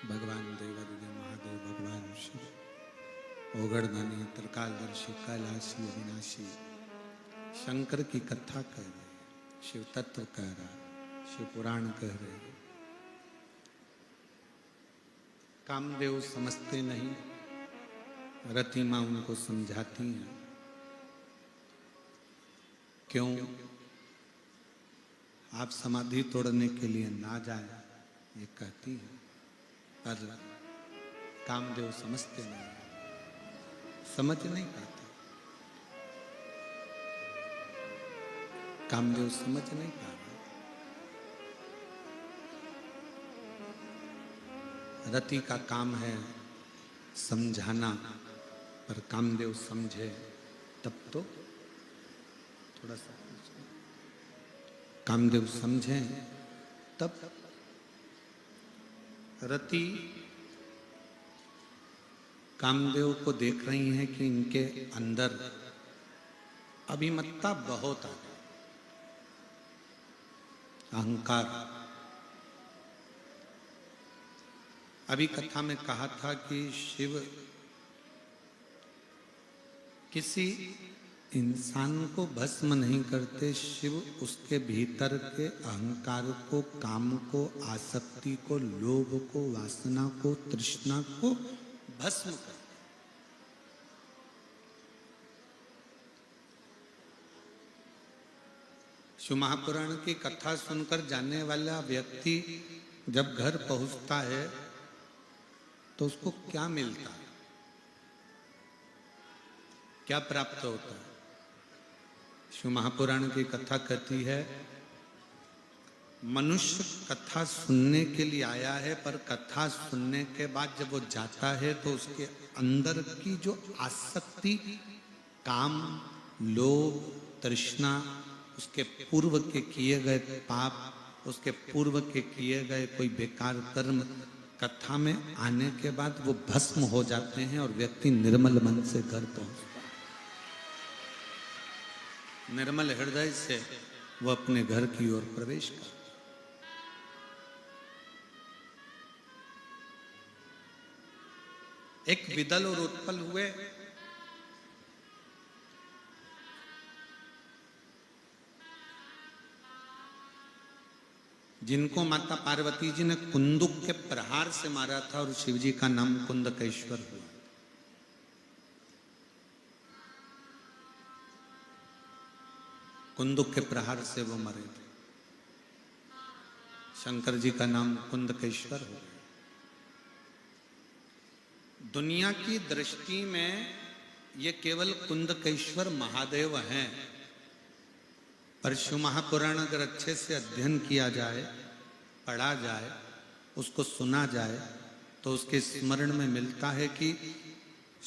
भगवान देवादिदेव महादेव, भगवान शिव ओगड़दानी, त्रिकालदर्शी, कैलाशी, अविनाशी शंकर की कथा कह रहे, शिव तत्व कह रहा, शिव पुराण कह रहे। कामदेव समझते नहीं, रति माँ उनको समझाती हैं। क्यों आप समाधि तोड़ने के लिए ना जाए, ये कहती है। पर कामदेव समझते नहीं, समझ नहीं पाते। कामदेव समझ नहीं पा रहे। रति का काम है समझाना, पर कामदेव समझे तब तो। थोड़ा सा कामदेव समझें, तब रति कामदेव को देख रही हैं कि इनके अंदर अभिमत्ता बहुत आ गई, अहंकार। अभी कथा में कहा था कि शिव किसी इंसान को भस्म नहीं करते, शिव उसके भीतर के अहंकार को, काम को, आसक्ति को, लोभ को, वासना को, तृष्णा को भस्म करते। शिव महापुराण की कथा सुनकर जाने वाला व्यक्ति जब घर पहुंचता है तो उसको क्या मिलता है, क्या प्राप्त होता है? शिव महापुराण की कथा कहती है, मनुष्य कथा सुनने के लिए आया है, पर कथा सुनने के बाद जब वो जाता है तो उसके अंदर की जो आसक्ति, काम, लोभ, तृष्णा, उसके पूर्व के किए गए पाप, उसके पूर्व के किए गए कोई बेकार कर्म कथा में आने के बाद वो भस्म हो जाते हैं और व्यक्ति निर्मल मन से घर पहुंचता है। निर्मल हृदय से वो अपने घर की ओर प्रवेश करता। एक विदल और उत्पल हुए, जिनको माता पार्वती जी ने कुंदुक के प्रहार से मारा था और शिव जी का नाम कुंदकेश्वर हुआ। कुंदुक के प्रहार से वो मरे थे, शंकर जी का नाम कुंदकेश्वर हो गया। दुनिया की दृष्टि में ये केवल कुंदकेश्वर महादेव हैं, पर शिव महापुराण अगर अच्छे से अध्ययन किया जाए, पढ़ा जाए, उसको सुना जाए, तो उसके स्मरण में मिलता है कि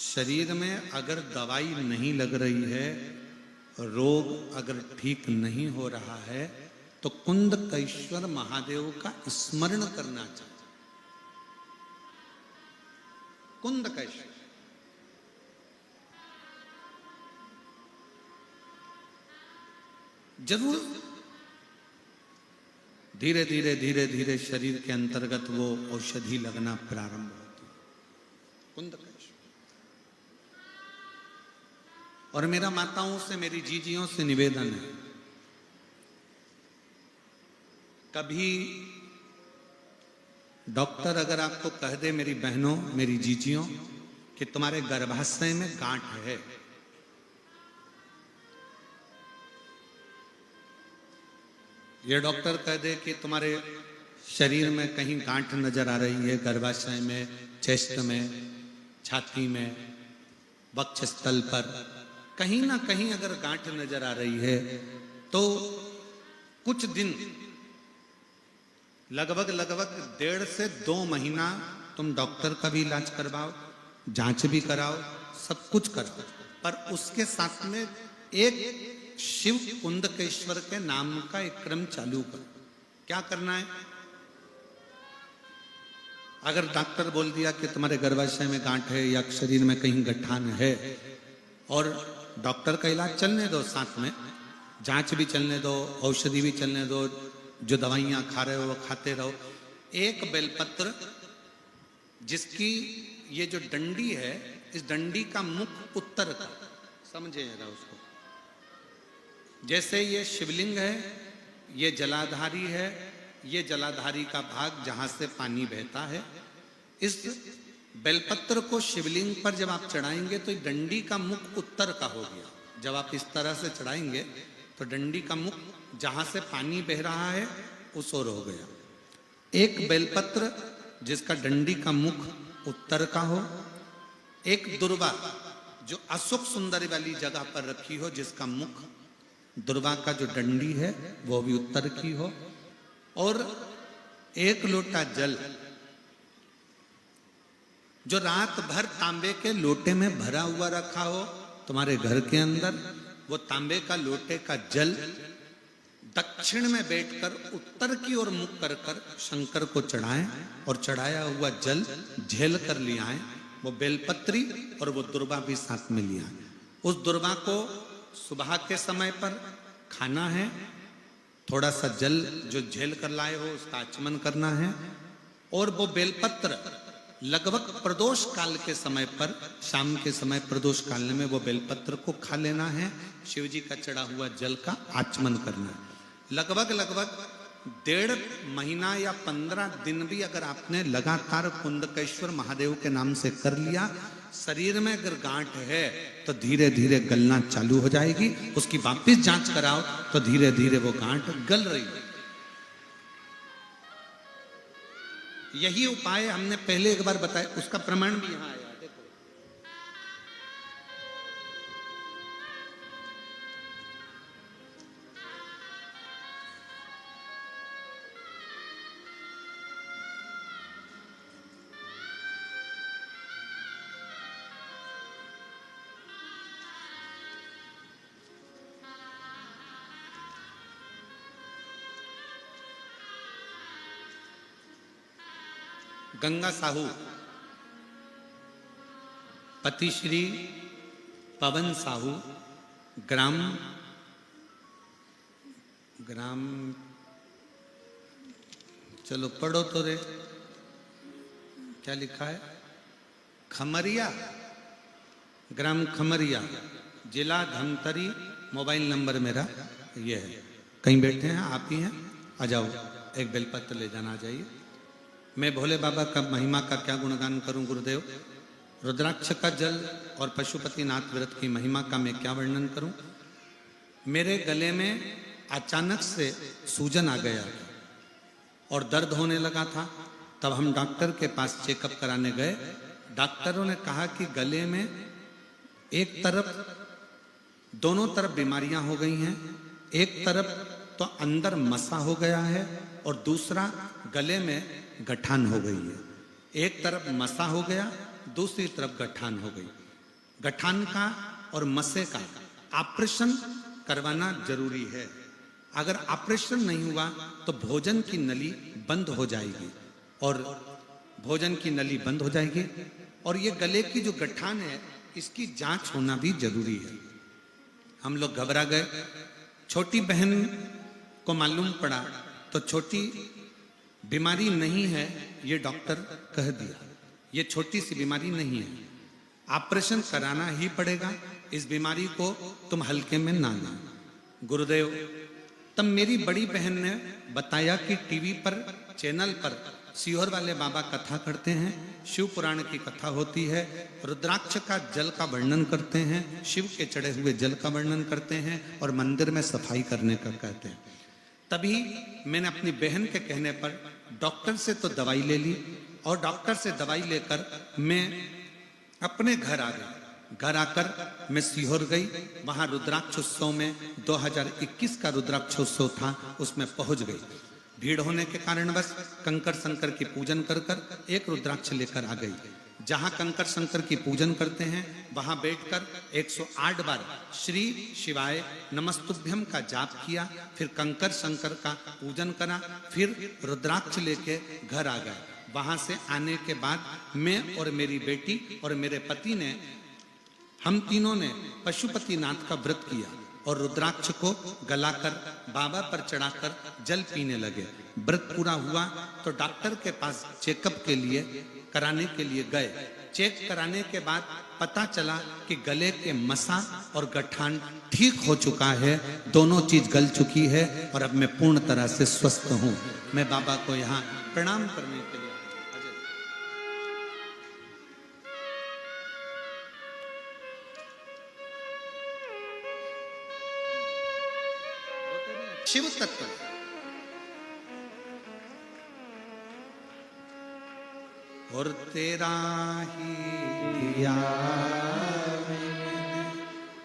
शरीर में अगर दवाई नहीं लग रही है, रोग अगर ठीक नहीं हो रहा है, तो कुंदकेश्वर महादेव का स्मरण करना चाहिए। कुंदकेश्वर जरूर धीरे धीरे धीरे धीरे शरीर के अंतर्गत वो औषधि लगना प्रारंभ होती है। कुंदकेश्वर। और मेरा माताओं से, मेरी जीजियों से निवेदन है, कभी डॉक्टर अगर आपको कह दे, मेरी बहनों, मेरी जीजियों, कि तुम्हारे गर्भाशय में गांठ है, ये डॉक्टर कह दे कि तुम्हारे शरीर में कहीं गांठ नजर आ रही है, गर्भाशय में, चेस्ट में, छाती में, वक्षस्थल पर कहीं ना कहीं अगर गांठ नजर आ रही है, तो कुछ दिन, लगभग 1.5 से 2 महीना तुम डॉक्टर का भी इलाज करवाओ, जांच भी कराओ, सब कुछ कराओ, पर उसके साथ में एक शिव कुंदकेश्वर के नाम का एक क्रम चालू करो। क्या करना है? अगर डॉक्टर बोल दिया कि तुम्हारे गर्भाशय में गांठ है या शरीर में कहीं गठान है, और डॉक्टर का इलाज चलने दो, साथ में जांच भी चलने दो, औषधि भी चलने दो, जो दवाइयां खा रहे हो वो खाते रहो। एक बेलपत्र, जिसकी ये जो डंडी है, इस डंडी का मुख उत्तर का, समझे जरा उसको, जैसे ये शिवलिंग है, ये जलाधारी है, ये जलाधारी का भाग जहां से पानी बहता है। इस बेलपत्र को शिवलिंग पर जब आप चढ़ाएंगे तो डंडी का मुख उत्तर का हो गया। जब आप इस तरह से चढ़ाएंगे तो डंडी का मुख जहां से पानी बह रहा है उस ओर हो गया। एक बेलपत्र जिसका डंडी का मुख उत्तर का हो, एक दुर्वा जो अशोक सुंदरी वाली जगह पर रखी हो, जिसका मुख, दुर्वा का जो डंडी है वो भी उत्तर की हो, और 1 लोटा जल जो रात भर तांबे के लोटे में भरा हुआ रखा हो तुम्हारे घर के अंदर, वो तांबे का लोटे का जल दक्षिण में बैठकर उत्तर की ओर मुख कर कर शंकर को चढ़ाएं और चढ़ाया हुआ जल झेल कर ले आए। वो बेलपत्री और वो दुर्वा भी साथ में लिया। उस दुर्वा को सुबह के समय पर खाना है। थोड़ा सा जल जो झेल कर लाए हो उसका आचमन करना है। और वो बेलपत्र लगभग प्रदोष काल के समय पर, शाम के समय प्रदोष काल में वो बेलपत्र को खा लेना है। शिव जी का चढ़ा हुआ जल का आचमन करना है। लगभग 1.5 महीना या 15 दिन भी अगर आपने लगातार कुंडकेश्वर महादेव के नाम से कर लिया, शरीर में अगर गांठ है तो धीरे धीरे गलना चालू हो जाएगी। उसकी वापिस जांच कराओ तो धीरे धीरे वो गांठ गल रही है। यही उपाय हमने पहले एक बार बताया, उसका प्रमाण भी यहां आया। देखो, गंगा साहू पति श्री पवन साहू ग्राम चलो पढ़ो तो रे, क्या लिखा है? खमरिया, ग्राम खमरिया, जिला धमतरी। मोबाइल नंबर मेरा ये है। कहीं बैठे हैं आप ही हैं? आ जाओ, एक बेलपत्र ले जाना। आ जाइए। मैं भोले बाबा का महिमा का क्या गुणगान करूं गुरुदेव? रुद्राक्ष का जल और पशुपतिनाथ व्रत की महिमा का मैं क्या वर्णन करूं? मेरे गले में अचानक से सूजन आ गया और दर्द होने लगा था। तब हम डॉक्टर के पास चेकअप कराने गए। डॉक्टरों ने कहा कि गले में एक तरफ, दोनों तरफ बीमारियां हो गई हैं। एक तरफ तो अंदर मसा हो गया है और दूसरा गले में गठान हो गई है। एक तरफ मसा हो गया, दूसरी तरफ गठान हो गई। गठान का और मसे का ऑपरेशन करवाना जरूरी है। अगर ऑपरेशन नहीं हुआ तो भोजन की नली बंद हो जाएगी और भोजन की नली बंद हो जाएगी। और ये गले की जो गठान है इसकी जांच होना भी जरूरी है। हम लोग घबरा गए। छोटी बहन को मालूम पड़ा तो छोटी बीमारी नहीं है ये डॉक्टर कह दिया। ये छोटी सी बीमारी नहीं है, ऑपरेशन कराना ही पड़ेगा। इस बीमारी को तुम हल्के में ना लो गुरुदेव। तब मेरी बड़ी बहन ने बताया कि टीवी पर, चैनल पर सीहोर वाले बाबा कथा करते हैं, शिव पुराण की कथा होती है, रुद्राक्ष का जल का वर्णन करते हैं, शिव के चढ़े हुए जल का वर्णन करते हैं और मंदिर में सफाई करने का कहते हैं। तभी मैंने अपनी बहन के कहने पर डॉक्टर से तो दवाई ले ली और डॉक्टर से दवाई लेकर मैं अपने घर आ गई। घर आकर मैं सीहोर गई। वहां रुद्राक्ष उत्सव में 2021 का रुद्राक्ष उत्सव था, उसमें पहुंच गई। भीड़ होने के कारण बस कंकर शंकर की पूजन कर कर एक रुद्राक्ष लेकर आ गई। जहां कंकर शंकर की पूजन करते हैं वहां बैठकर 108 बार श्री शिवाय नमस्तुभ्यम का जाप किया। फिर कंकर शंकर का पूजन करा, फिर रुद्राक्ष लेके घर आ गए। वहां से आने के बाद मैं और मेरी बेटी और मेरे पति ने, हम तीनों ने पशुपतिनाथ का व्रत किया और रुद्राक्ष को गलाकर बाबा पर चढ़ाकर जल पीने लगे। व्रत पूरा हुआ तो डॉक्टर के पास चेकअप के लिए कराने के लिए गए। चेक कराने के बाद पता चला कि गले के मसा और गठान ठीक हो चुका है, दोनों चीज गल चुकी है और अब मैं पूर्ण तरह से स्वस्थ हूं। मैं बाबा को यहाँ प्रणाम करने के लिए शिव तत्व और तेरा ही दिया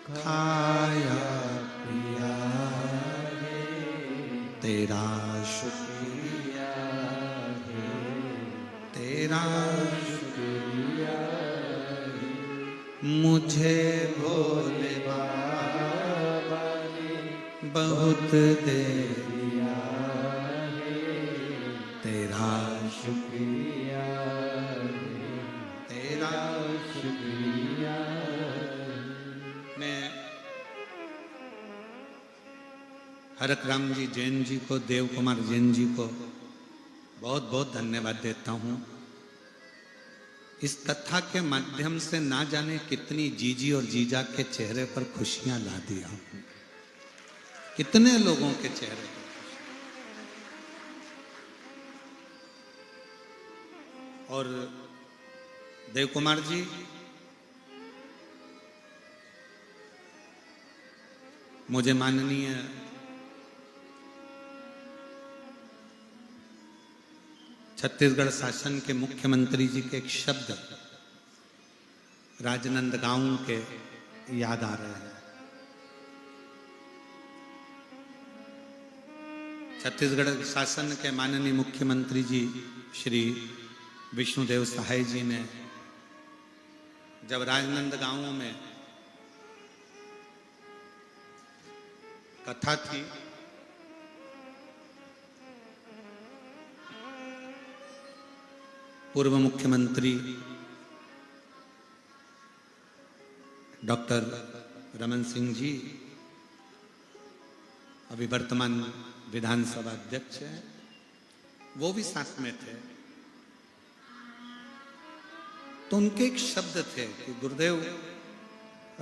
खाया पिया, तेरा शुक्रिया तेरा शुक्रिया, मुझे भोले बाबा ने बहुत दे दिया है, तेरा शुक्रिया है, तेरा शुक्रिया। मैं हरक राम जी जैन जी को, देव कुमार जैन जी को बहुत बहुत धन्यवाद देता हूँ। इस कथा के माध्यम से ना जाने कितनी जीजी और जीजा के चेहरे पर खुशियां ला दिया हूं, कितने लोगों के चेहरे पर। और देव कुमार जी, मुझे माननीय छत्तीसगढ़ शासन के मुख्यमंत्री जी के एक शब्द राजनांदगांव के याद आ रहे हैं। छत्तीसगढ़ शासन के माननीय मुख्यमंत्री जी श्री विष्णुदेव सहाय जी ने जब राजनांदगांव में कथा थी, पूर्व मुख्यमंत्री डॉक्टर रमन सिंह जी, अभी वर्तमान विधानसभा अध्यक्ष हैं, वो भी साथ में थे। तो उनके एक शब्द थे कि गुरुदेव,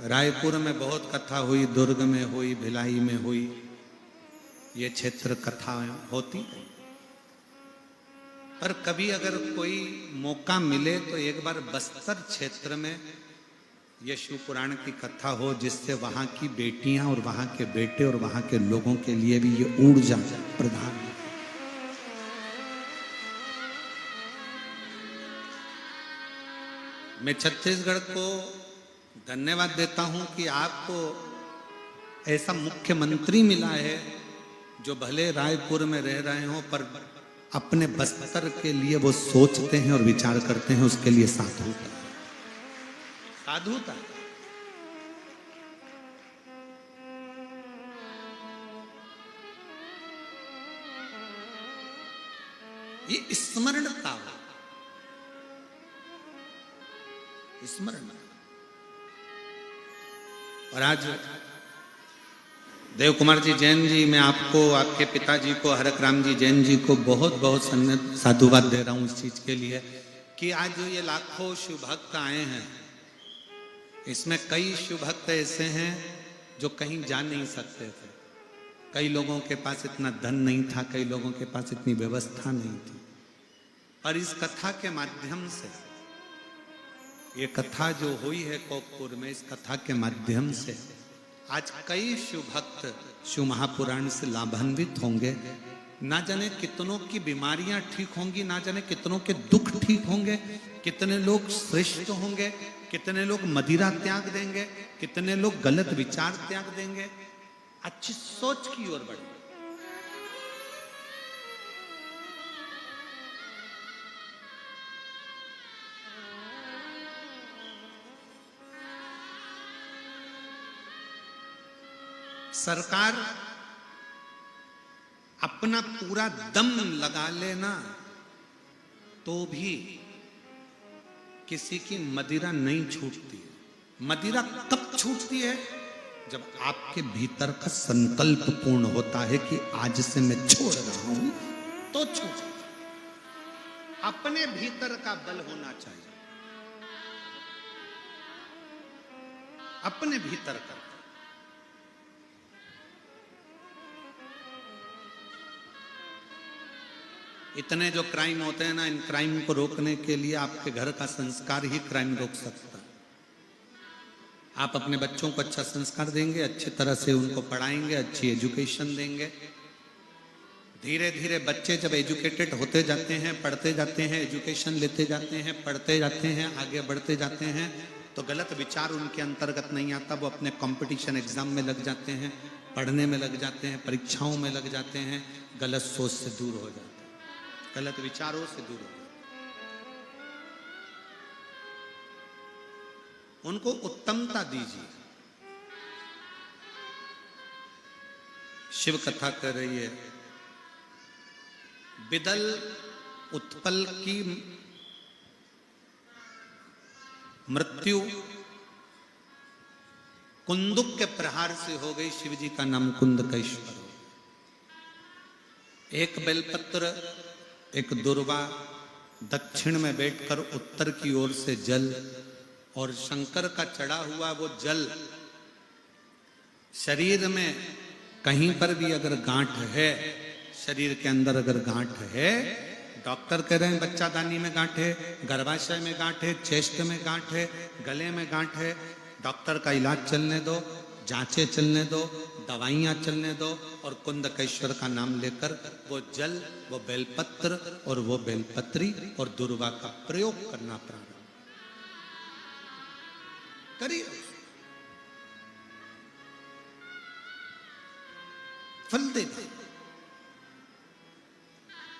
रायपुर में बहुत कथा हुई, दुर्ग में हुई, भिलाई में हुई, ये क्षेत्र कथा होती है, पर कभी अगर कोई मौका मिले तो एक बार बस्तर क्षेत्र में ये शिव पुराण की कथा हो, जिससे वहां की बेटियां और वहां के बेटे और वहां के लोगों के लिए भी ये ऊर्जा प्रदान हो। मैं छत्तीसगढ़ को धन्यवाद देता हूं कि आपको ऐसा मुख्यमंत्री मिला है जो भले रायपुर में रह रहे हो पर अपने बस्तर के लिए वो सोचते हैं और विचार करते हैं, उसके लिए साधुता साधुता। ये स्मरण का स्मरण। और आज देव कुमार जी जैन जी, मैं आपको, आपके पिताजी को, हरक राम जी जैन जी को बहुत बहुत साधुवाद दे रहा हूं इस चीज के लिए कि आज जो ये लाखों शिव भक्त आए हैं, इसमें कई शिव भक्त ऐसे हैं जो कहीं जा नहीं सकते थे। कई लोगों के पास इतना धन नहीं था, कई लोगों के पास इतनी व्यवस्था नहीं थी, और इस कथा के माध्यम से, ये कथा जो हुई है कोकपुर में, इस कथा के माध्यम से आज कई शिव भक्त शिव महापुराण से लाभान्वित होंगे। ना जाने कितनों की बीमारियां ठीक होंगी, ना जाने कितनों के दुख ठीक होंगे, कितने लोग श्रेष्ठ होंगे, कितने लोग मदिरा त्याग देंगे, कितने लोग गलत विचार त्याग देंगे, अच्छी सोच की ओर बढ़े। सरकार अपना पूरा दम लगा लेना तो भी किसी की मदिरा नहीं छूटती। मदिरा कब छूटती है? जब आपके भीतर का संकल्प पूर्ण होता है कि आज से मैं छोड़ रहा हूं, तो छूट। अपने भीतर का बल होना चाहिए, अपने भीतर का। इतने जो क्राइम होते हैं ना, इन क्राइम को रोकने के लिए आपके घर का संस्कार ही क्राइम रोक सकता है। आप अपने बच्चों को अच्छा संस्कार देंगे, अच्छी तरह से उनको पढ़ाएंगे, अच्छी एजुकेशन देंगे, धीरे धीरे बच्चे जब एजुकेटेड होते जाते हैं, पढ़ते जाते हैं, एजुकेशन लेते जाते हैं, पढ़ते जाते हैं, आगे बढ़ते जाते हैं, तो गलत विचार उनके अंतर्गत नहीं आता। वो अपने कंपटीशन एग्जाम में लग जाते हैं, पढ़ने में लग जाते हैं, परीक्षाओं में लग जाते हैं, गलत सोच से दूर हो जाते हैं, गलत विचारों से दूर हो जाते हैं। उनको उत्तमता दीजिए। शिव कथा कर रही है। बिदल उत्पल की मृत्यु कुंदुक के प्रहार से हो गई। शिव जी का नाम कुंदकेश्वर हो। एक बेलपत्र, एक दुर्वा, दक्षिण में बैठकर उत्तर की ओर से जल, और शंकर का चढ़ा हुआ वो जल शरीर में कहीं पर भी अगर गांठ है, शरीर के अंदर अगर गांठ है, डॉक्टर कह रहे हैं बच्चादानी में गांठ है, गर्भाशय में गांठ है, चेस्ट में गांठ है, गले में गांठ है, डॉक्टर का इलाज चलने दो, जांचें चलने दो, दवाइयां चलने दो, और कुंदकेश्वर का नाम लेकर वो जल, वो बेलपत्र और वो बेलपत्री और दुर्वा का प्रयोग करना प्रारंभ करिए। फल देगा।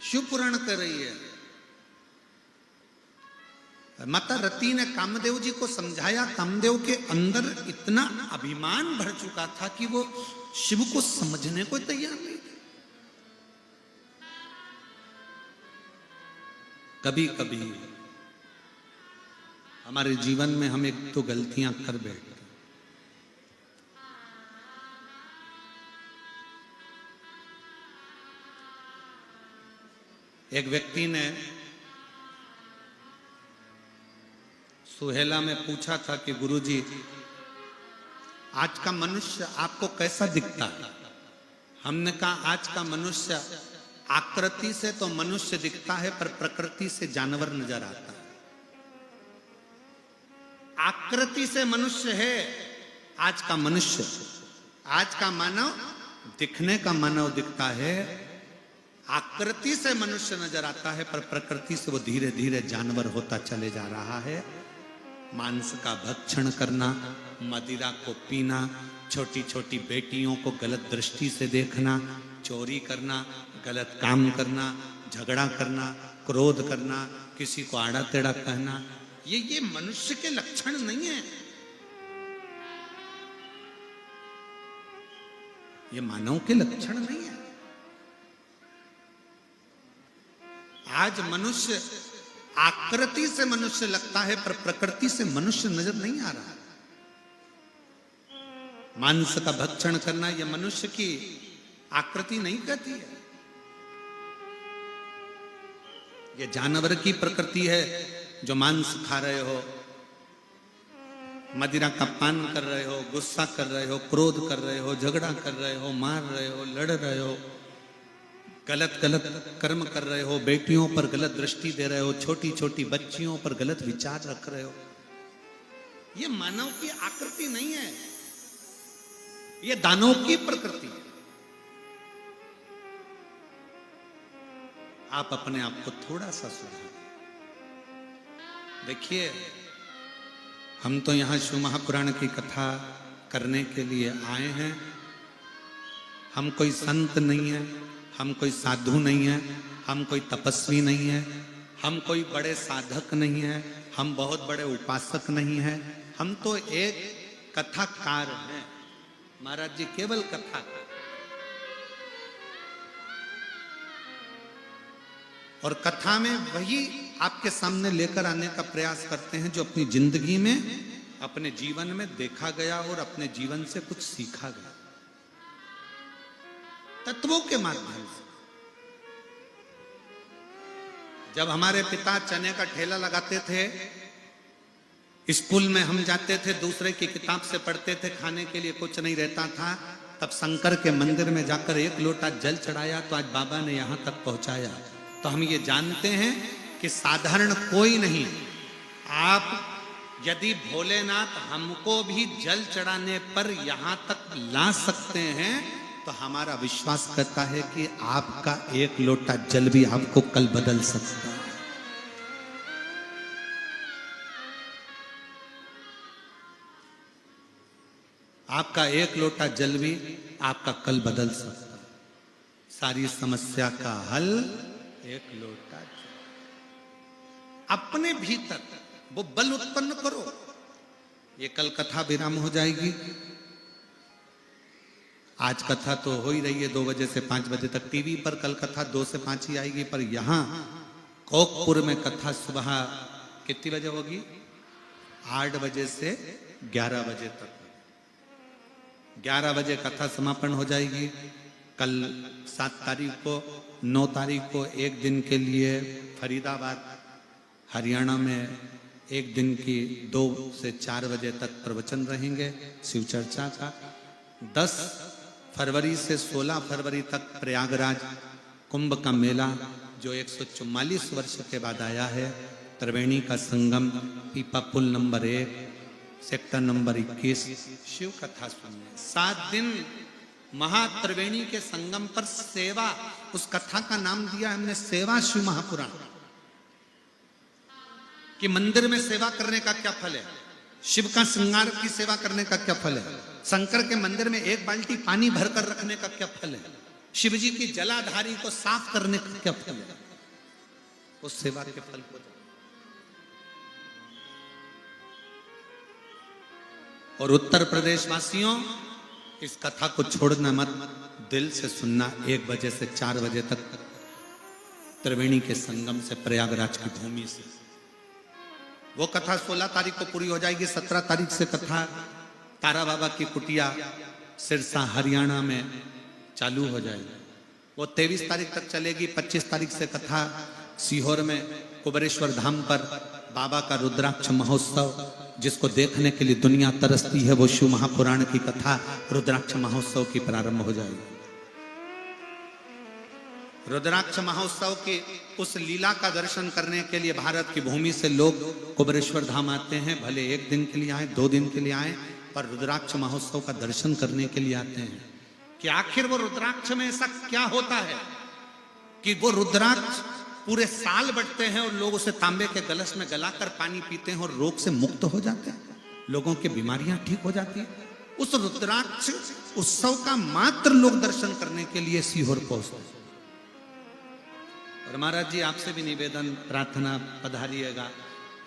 शिव पुराण कर रही है। माता रति ने कामदेव जी को समझाया। कामदेव के अंदर इतना अभिमान भर चुका था कि वो शिव को समझने को तैयार नहीं थे। कभी कभी हमारे जीवन में हम एक तो गलतियां कर बैठते। एक व्यक्ति ने सुहेला में पूछा था कि गुरुजी, आज का मनुष्य आपको कैसा दिखता है? हमने कहा आज का मनुष्य आकृति से तो मनुष्य दिखता है, पर प्रकृति से जानवर नजर आता है। आकृति से मनुष्य है आज का मनुष्य, आज का मानव दिखने का मानव दिखता है, आकृति से मनुष्य नजर आता है, पर प्रकृति से वो धीरे धीरे जानवर होता चले जा रहा है। मांस का भक्षण करना, मदिरा को पीना, छोटी छोटी बेटियों को गलत दृष्टि से देखना, चोरी करना, गलत काम करना, झगड़ा करना, क्रोध करना, किसी को आड़ा टेढ़ा कहना, ये मनुष्य के लक्षण नहीं है। ये मानव के लक्षण नहीं है। आज मनुष्य आकृति से मनुष्य लगता है, पर प्रकृति से मनुष्य नजर नहीं आ रहा। मांस का भक्षण करना यह मनुष्य की आकृति नहीं कहती है। यह जानवर की प्रकृति है। जो मांस खा रहे हो, मदिरा का पान कर रहे हो, गुस्सा कर रहे हो, क्रोध कर रहे हो, झगड़ा कर रहे हो, मार रहे हो, लड़ रहे हो, गलत गलत कर्म कर रहे हो, बेटियों पर गलत दृष्टि दे रहे हो, छोटी छोटी बच्चियों पर गलत विचार रख रहे हो, ये मानव की आकृति नहीं है, ये दानव की प्रकृति है। आप अपने आप को थोड़ा सा सुधारें। देखिए, हम तो यहां शिव महापुराण की कथा करने के लिए आए हैं। हम कोई संत नहीं है, हम कोई साधु नहीं है, हम कोई तपस्वी नहीं है, हम कोई बड़े साधक नहीं है, हम बहुत बड़े उपासक नहीं है। हम तो एक कथाकार हैं। महाराज जी केवल कथा, और कथा में वही आपके सामने लेकर आने का प्रयास करते हैं जो अपनी जिंदगी में, अपने जीवन में देखा गया और अपने जीवन से कुछ सीखा गया, तत्वों के माध्यम से। जब हमारे पिता चने का ठेला लगाते थे, स्कूल में हम जाते थे, दूसरे की किताब से पढ़ते थे, खाने के लिए कुछ नहीं रहता था, तब शंकर के मंदिर में जाकर एक लोटा जल चढ़ाया तो आज बाबा ने यहां तक पहुंचाया। तो हम ये जानते हैं कि साधारण कोई नहीं, आप यदि भोलेनाथ हमको भी जल चढ़ाने पर यहां तक ला सकते हैं, तो हमारा विश्वास करता है कि आपका एक लोटा जल भी आपको कल बदल सकता है। आपका एक लोटा जल भी आपका कल बदल सकता है। सारी समस्या का हल एक लोटा जल। अपने भीतर वो बल उत्पन्न करो। ये कल कथा विराम हो जाएगी, आज कथा तो हो ही रही है 2 बजे से 5 बजे तक। टीवी पर कल कथा 2 से 5 ही आएगी, पर यहाँ कोकपुर में कथा सुबह कितनी बजे होगी? 8 बजे से 11 बजे तक। 11 बजे कथा समापन हो जाएगी। कल 7 तारीख को, 9 तारीख को एक दिन के लिए फरीदाबाद हरियाणा में एक दिन की 2 से 4 बजे तक प्रवचन रहेंगे शिव चर्चा का। 10 फरवरी से 16 फरवरी तक प्रयागराज कुंभ का मेला, जो 144 वर्ष के बाद आया है। त्रिवेणी का संगम, पीपा पुल नंबर 1, सेक्टर नंबर 21, शिव कथा सुनिए। 7 दिन महात्रिवेणी के संगम पर सेवा, उस कथा का नाम दिया हमने सेवा शिव महापुराण। कि मंदिर में सेवा करने का क्या फल है, शिव का श्रृंगार की सेवा करने का क्या फल है, शंकर के मंदिर में 1 बाल्टी पानी भरकर रखने का क्या फल है, शिव जी की जलाधारी को साफ करने का क्या फल है। उस सेवा के फल को और उत्तर प्रदेश वासियों, इस कथा को छोड़ना मत, दिल से सुनना। 1 बजे से 4 बजे तक त्रिवेणी के संगम से, प्रयागराज की भूमि से। वो कथा 16 तारीख को पूरी हो जाएगी। 17 तारीख से कथा तारा बाबा की कुटिया सिरसा हरियाणा में चालू हो जाएगी। वो 23 तारीख तक चलेगी। 25 तारीख से कथा सीहोर में कुबेरेश्वर धाम पर बाबा का रुद्राक्ष महोत्सव, जिसको देखने के लिए दुनिया तरसती है, वो शिव महापुराण की कथा रुद्राक्ष महोत्सव की प्रारंभ हो जाएगी। रुद्राक्ष महोत्सव की उस लीला का दर्शन करने के लिए भारत की भूमि से लोग कुबेरेश्वर धाम आते हैं। भले 1 दिन के लिए आए, 2 दिन के लिए आए, पर रुद्राक्ष महोत्सव का दर्शन करने के लिए आते हैं कि आखिर वो रुद्राक्ष में ऐसा क्या होता है कि वो रुद्राक्ष पूरे साल बढ़ते हैं और लोग उसे तांबे के गलस में गलाकर पानी पीते हैं और रोग से मुक्त हो जाते हैं, लोगों की बीमारियां ठीक हो जाती हैं। उस रुद्राक्ष उत्सव का मात्र लोग दर्शन करने के लिए सीहोर पहुंचते हैं। और महाराज जी, आपसे भी निवेदन प्रार्थना, पधारिएगा।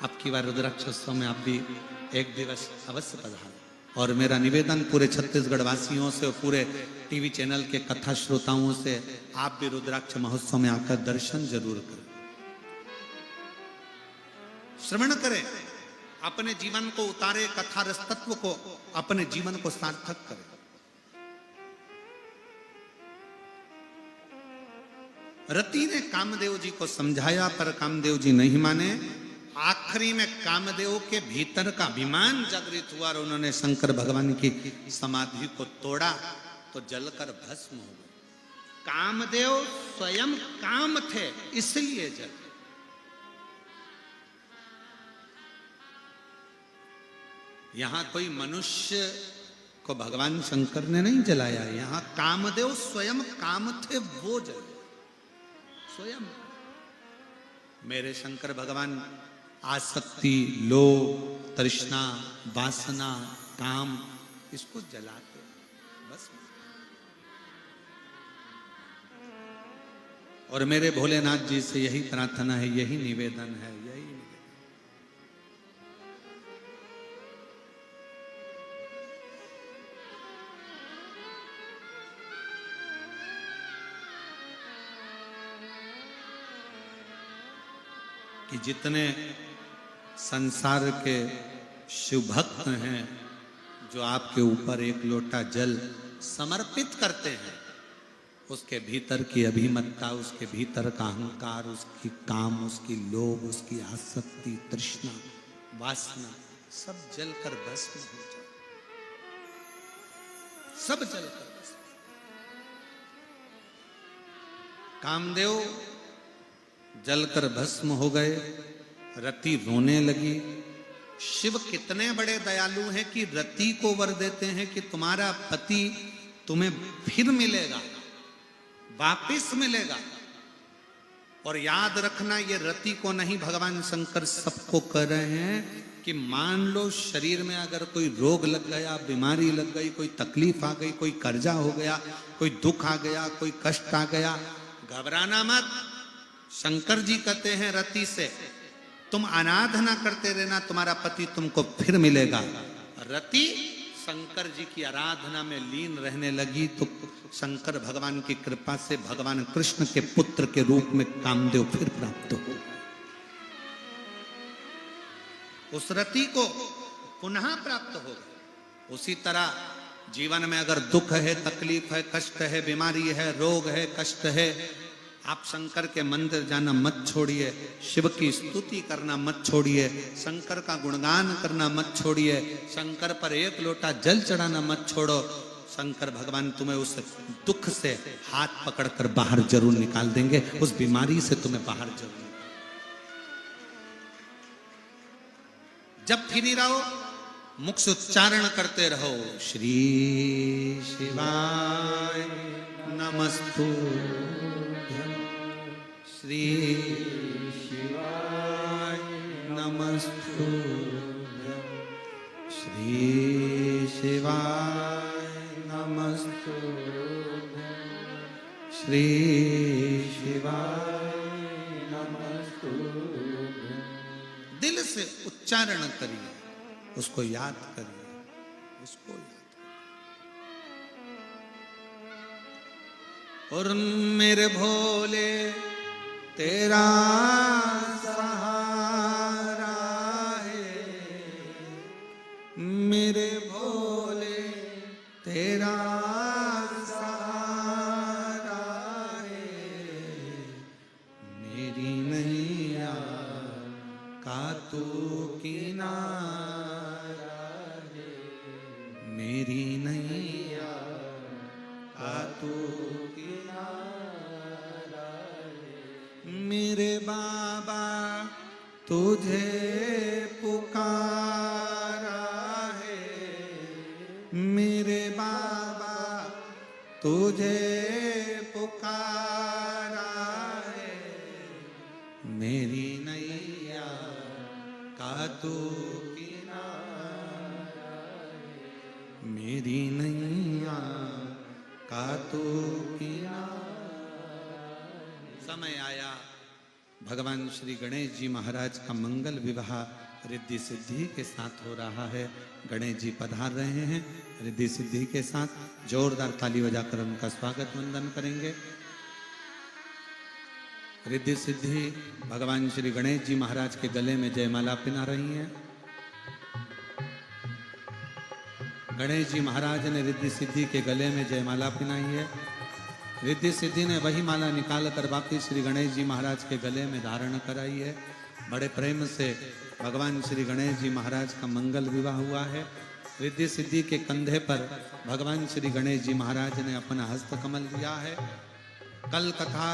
अब की बार रुद्राक्ष उत्सव में आप भी 1 दिवस अवश्य पधारें। और मेरा निवेदन पूरे छत्तीसगढ़ वासियों से और पूरे टीवी चैनल के कथा श्रोताओं से, आप भी रुद्राक्ष महोत्सव में आकर दर्शन जरूर करें, श्रवण करें, अपने जीवन को उतारे, कथा रस तत्व को अपने जीवन को सार्थक करें। रति ने कामदेव जी को समझाया, पर कामदेव जी नहीं माने। आखिरी में कामदेव के भीतर का अभिमान जागृत हुआ और उन्होंने शंकर भगवान की समाधि को तोड़ा, तो जलकर भस्म हो गए। कामदेव स्वयं काम थे, इसलिए जल। यहां कोई मनुष्य को भगवान शंकर ने नहीं जलाया, यहां कामदेव स्वयं काम थे, वो जल स्वयं। मेरे शंकर भगवान आसक्ति, लोभ, तृष्णा, वासना, काम, इसको जलाते बस। और मेरे भोलेनाथ जी से यही प्रार्थना है, यही निवेदन है, यही निवेदन। कि जितने संसार के शिव भक्त हैं, जो आपके ऊपर 1 लोटा जल समर्पित करते हैं, उसके भीतर की अभिमत्ता, उसके भीतर का अहंकार, उसकी काम, उसकी लोभ, उसकी आसक्ति, तृष्णा, वासना, सब जलकर भस्म हो जाए, सब जलकर भस्म। कामदेव जलकर भस्म हो गए। रति रोने लगी। शिव कितने बड़े दयालु हैं कि रति को वर देते हैं कि तुम्हारा पति तुम्हें फिर मिलेगा, वापिस मिलेगा। और याद रखना, ये रति को नहीं, भगवान शंकर सबको कह रहे हैं कि मान लो शरीर में अगर कोई रोग लग गया, बीमारी लग गई, कोई तकलीफ आ गई, कोई कर्जा हो गया, कोई दुख आ गया, कोई कष्ट आ गया, घबराना मत। शंकर जी कहते हैं रति से, तुम आराधना करते रहना, तुम्हारा पति तुमको फिर मिलेगा। रति शंकर जी की आराधना में लीन रहने लगी तो शंकर भगवान की कृपा से भगवान कृष्ण के पुत्र के रूप में कामदेव फिर प्राप्त हो। उस रति को पुनः प्राप्त हो गए। उसी तरह जीवन में अगर दुख है, तकलीफ है, कष्ट है, बीमारी है, रोग है, कष्ट है, आप शंकर के मंदिर जाना मत छोड़िए, शिव की स्तुति करना मत छोड़िए, शंकर का गुणगान करना मत छोड़िए, शंकर पर एक लोटा जल चढ़ाना मत छोड़ो। शंकर भगवान तुम्हें उस दुख से हाथ पकड़कर बाहर जरूर निकाल देंगे, उस बीमारी से तुम्हें बाहर जरूर निकाल। जब फ्री रहो, मुख से उच्चारण करते रहो, श्री शिवाय नमस्तुभ्यं, श्री शिवाय नमस्तुभ्यं, श्री शिवाय नमस्तुभ्यं, श्री शिवाय नमस्तुभ्यं। दिल से उच्चारण करिए, उसको याद करिए, उसको याद करिए। और मेरे भोले तेरा सहारा है, मेरे भोले तेरा सहारा है, मेरी नैया का तू किनारा है, मेरी नैया का तू किनारा है। मेरे बाबा तुझे पुकारा है, मेरे बाबा तुझे पुकारा है, मेरी नैया का तू किनारा है, मेरी नैया का तू किनारा। समय आया, भगवान श्री गणेश जी महाराज का मंगल विवाह रिद्धि सिद्धि के साथ हो रहा है। गणेश जी पधार रहे हैं रिद्धि सिद्धि के साथ। जोरदार ताली बजाकर उनका स्वागत वंदन करेंगे। रिद्धि सिद्धि भगवान श्री गणेश जी महाराज के गले में जयमाला पहना रही हैं। गणेश जी महाराज ने रिद्धि सिद्धि के गले में जयमाला पहनाई है। रिद्धि सिद्धि ने वही माला निकाल कर वापिस श्री गणेश जी महाराज के गले में धारण कराई है। बड़े प्रेम से भगवान श्री गणेश जी महाराज का मंगल विवाह हुआ है। रिद्धि सिद्धि के कंधे पर भगवान श्री गणेश जी महाराज ने अपना हस्त कमल दिया है। कल कथा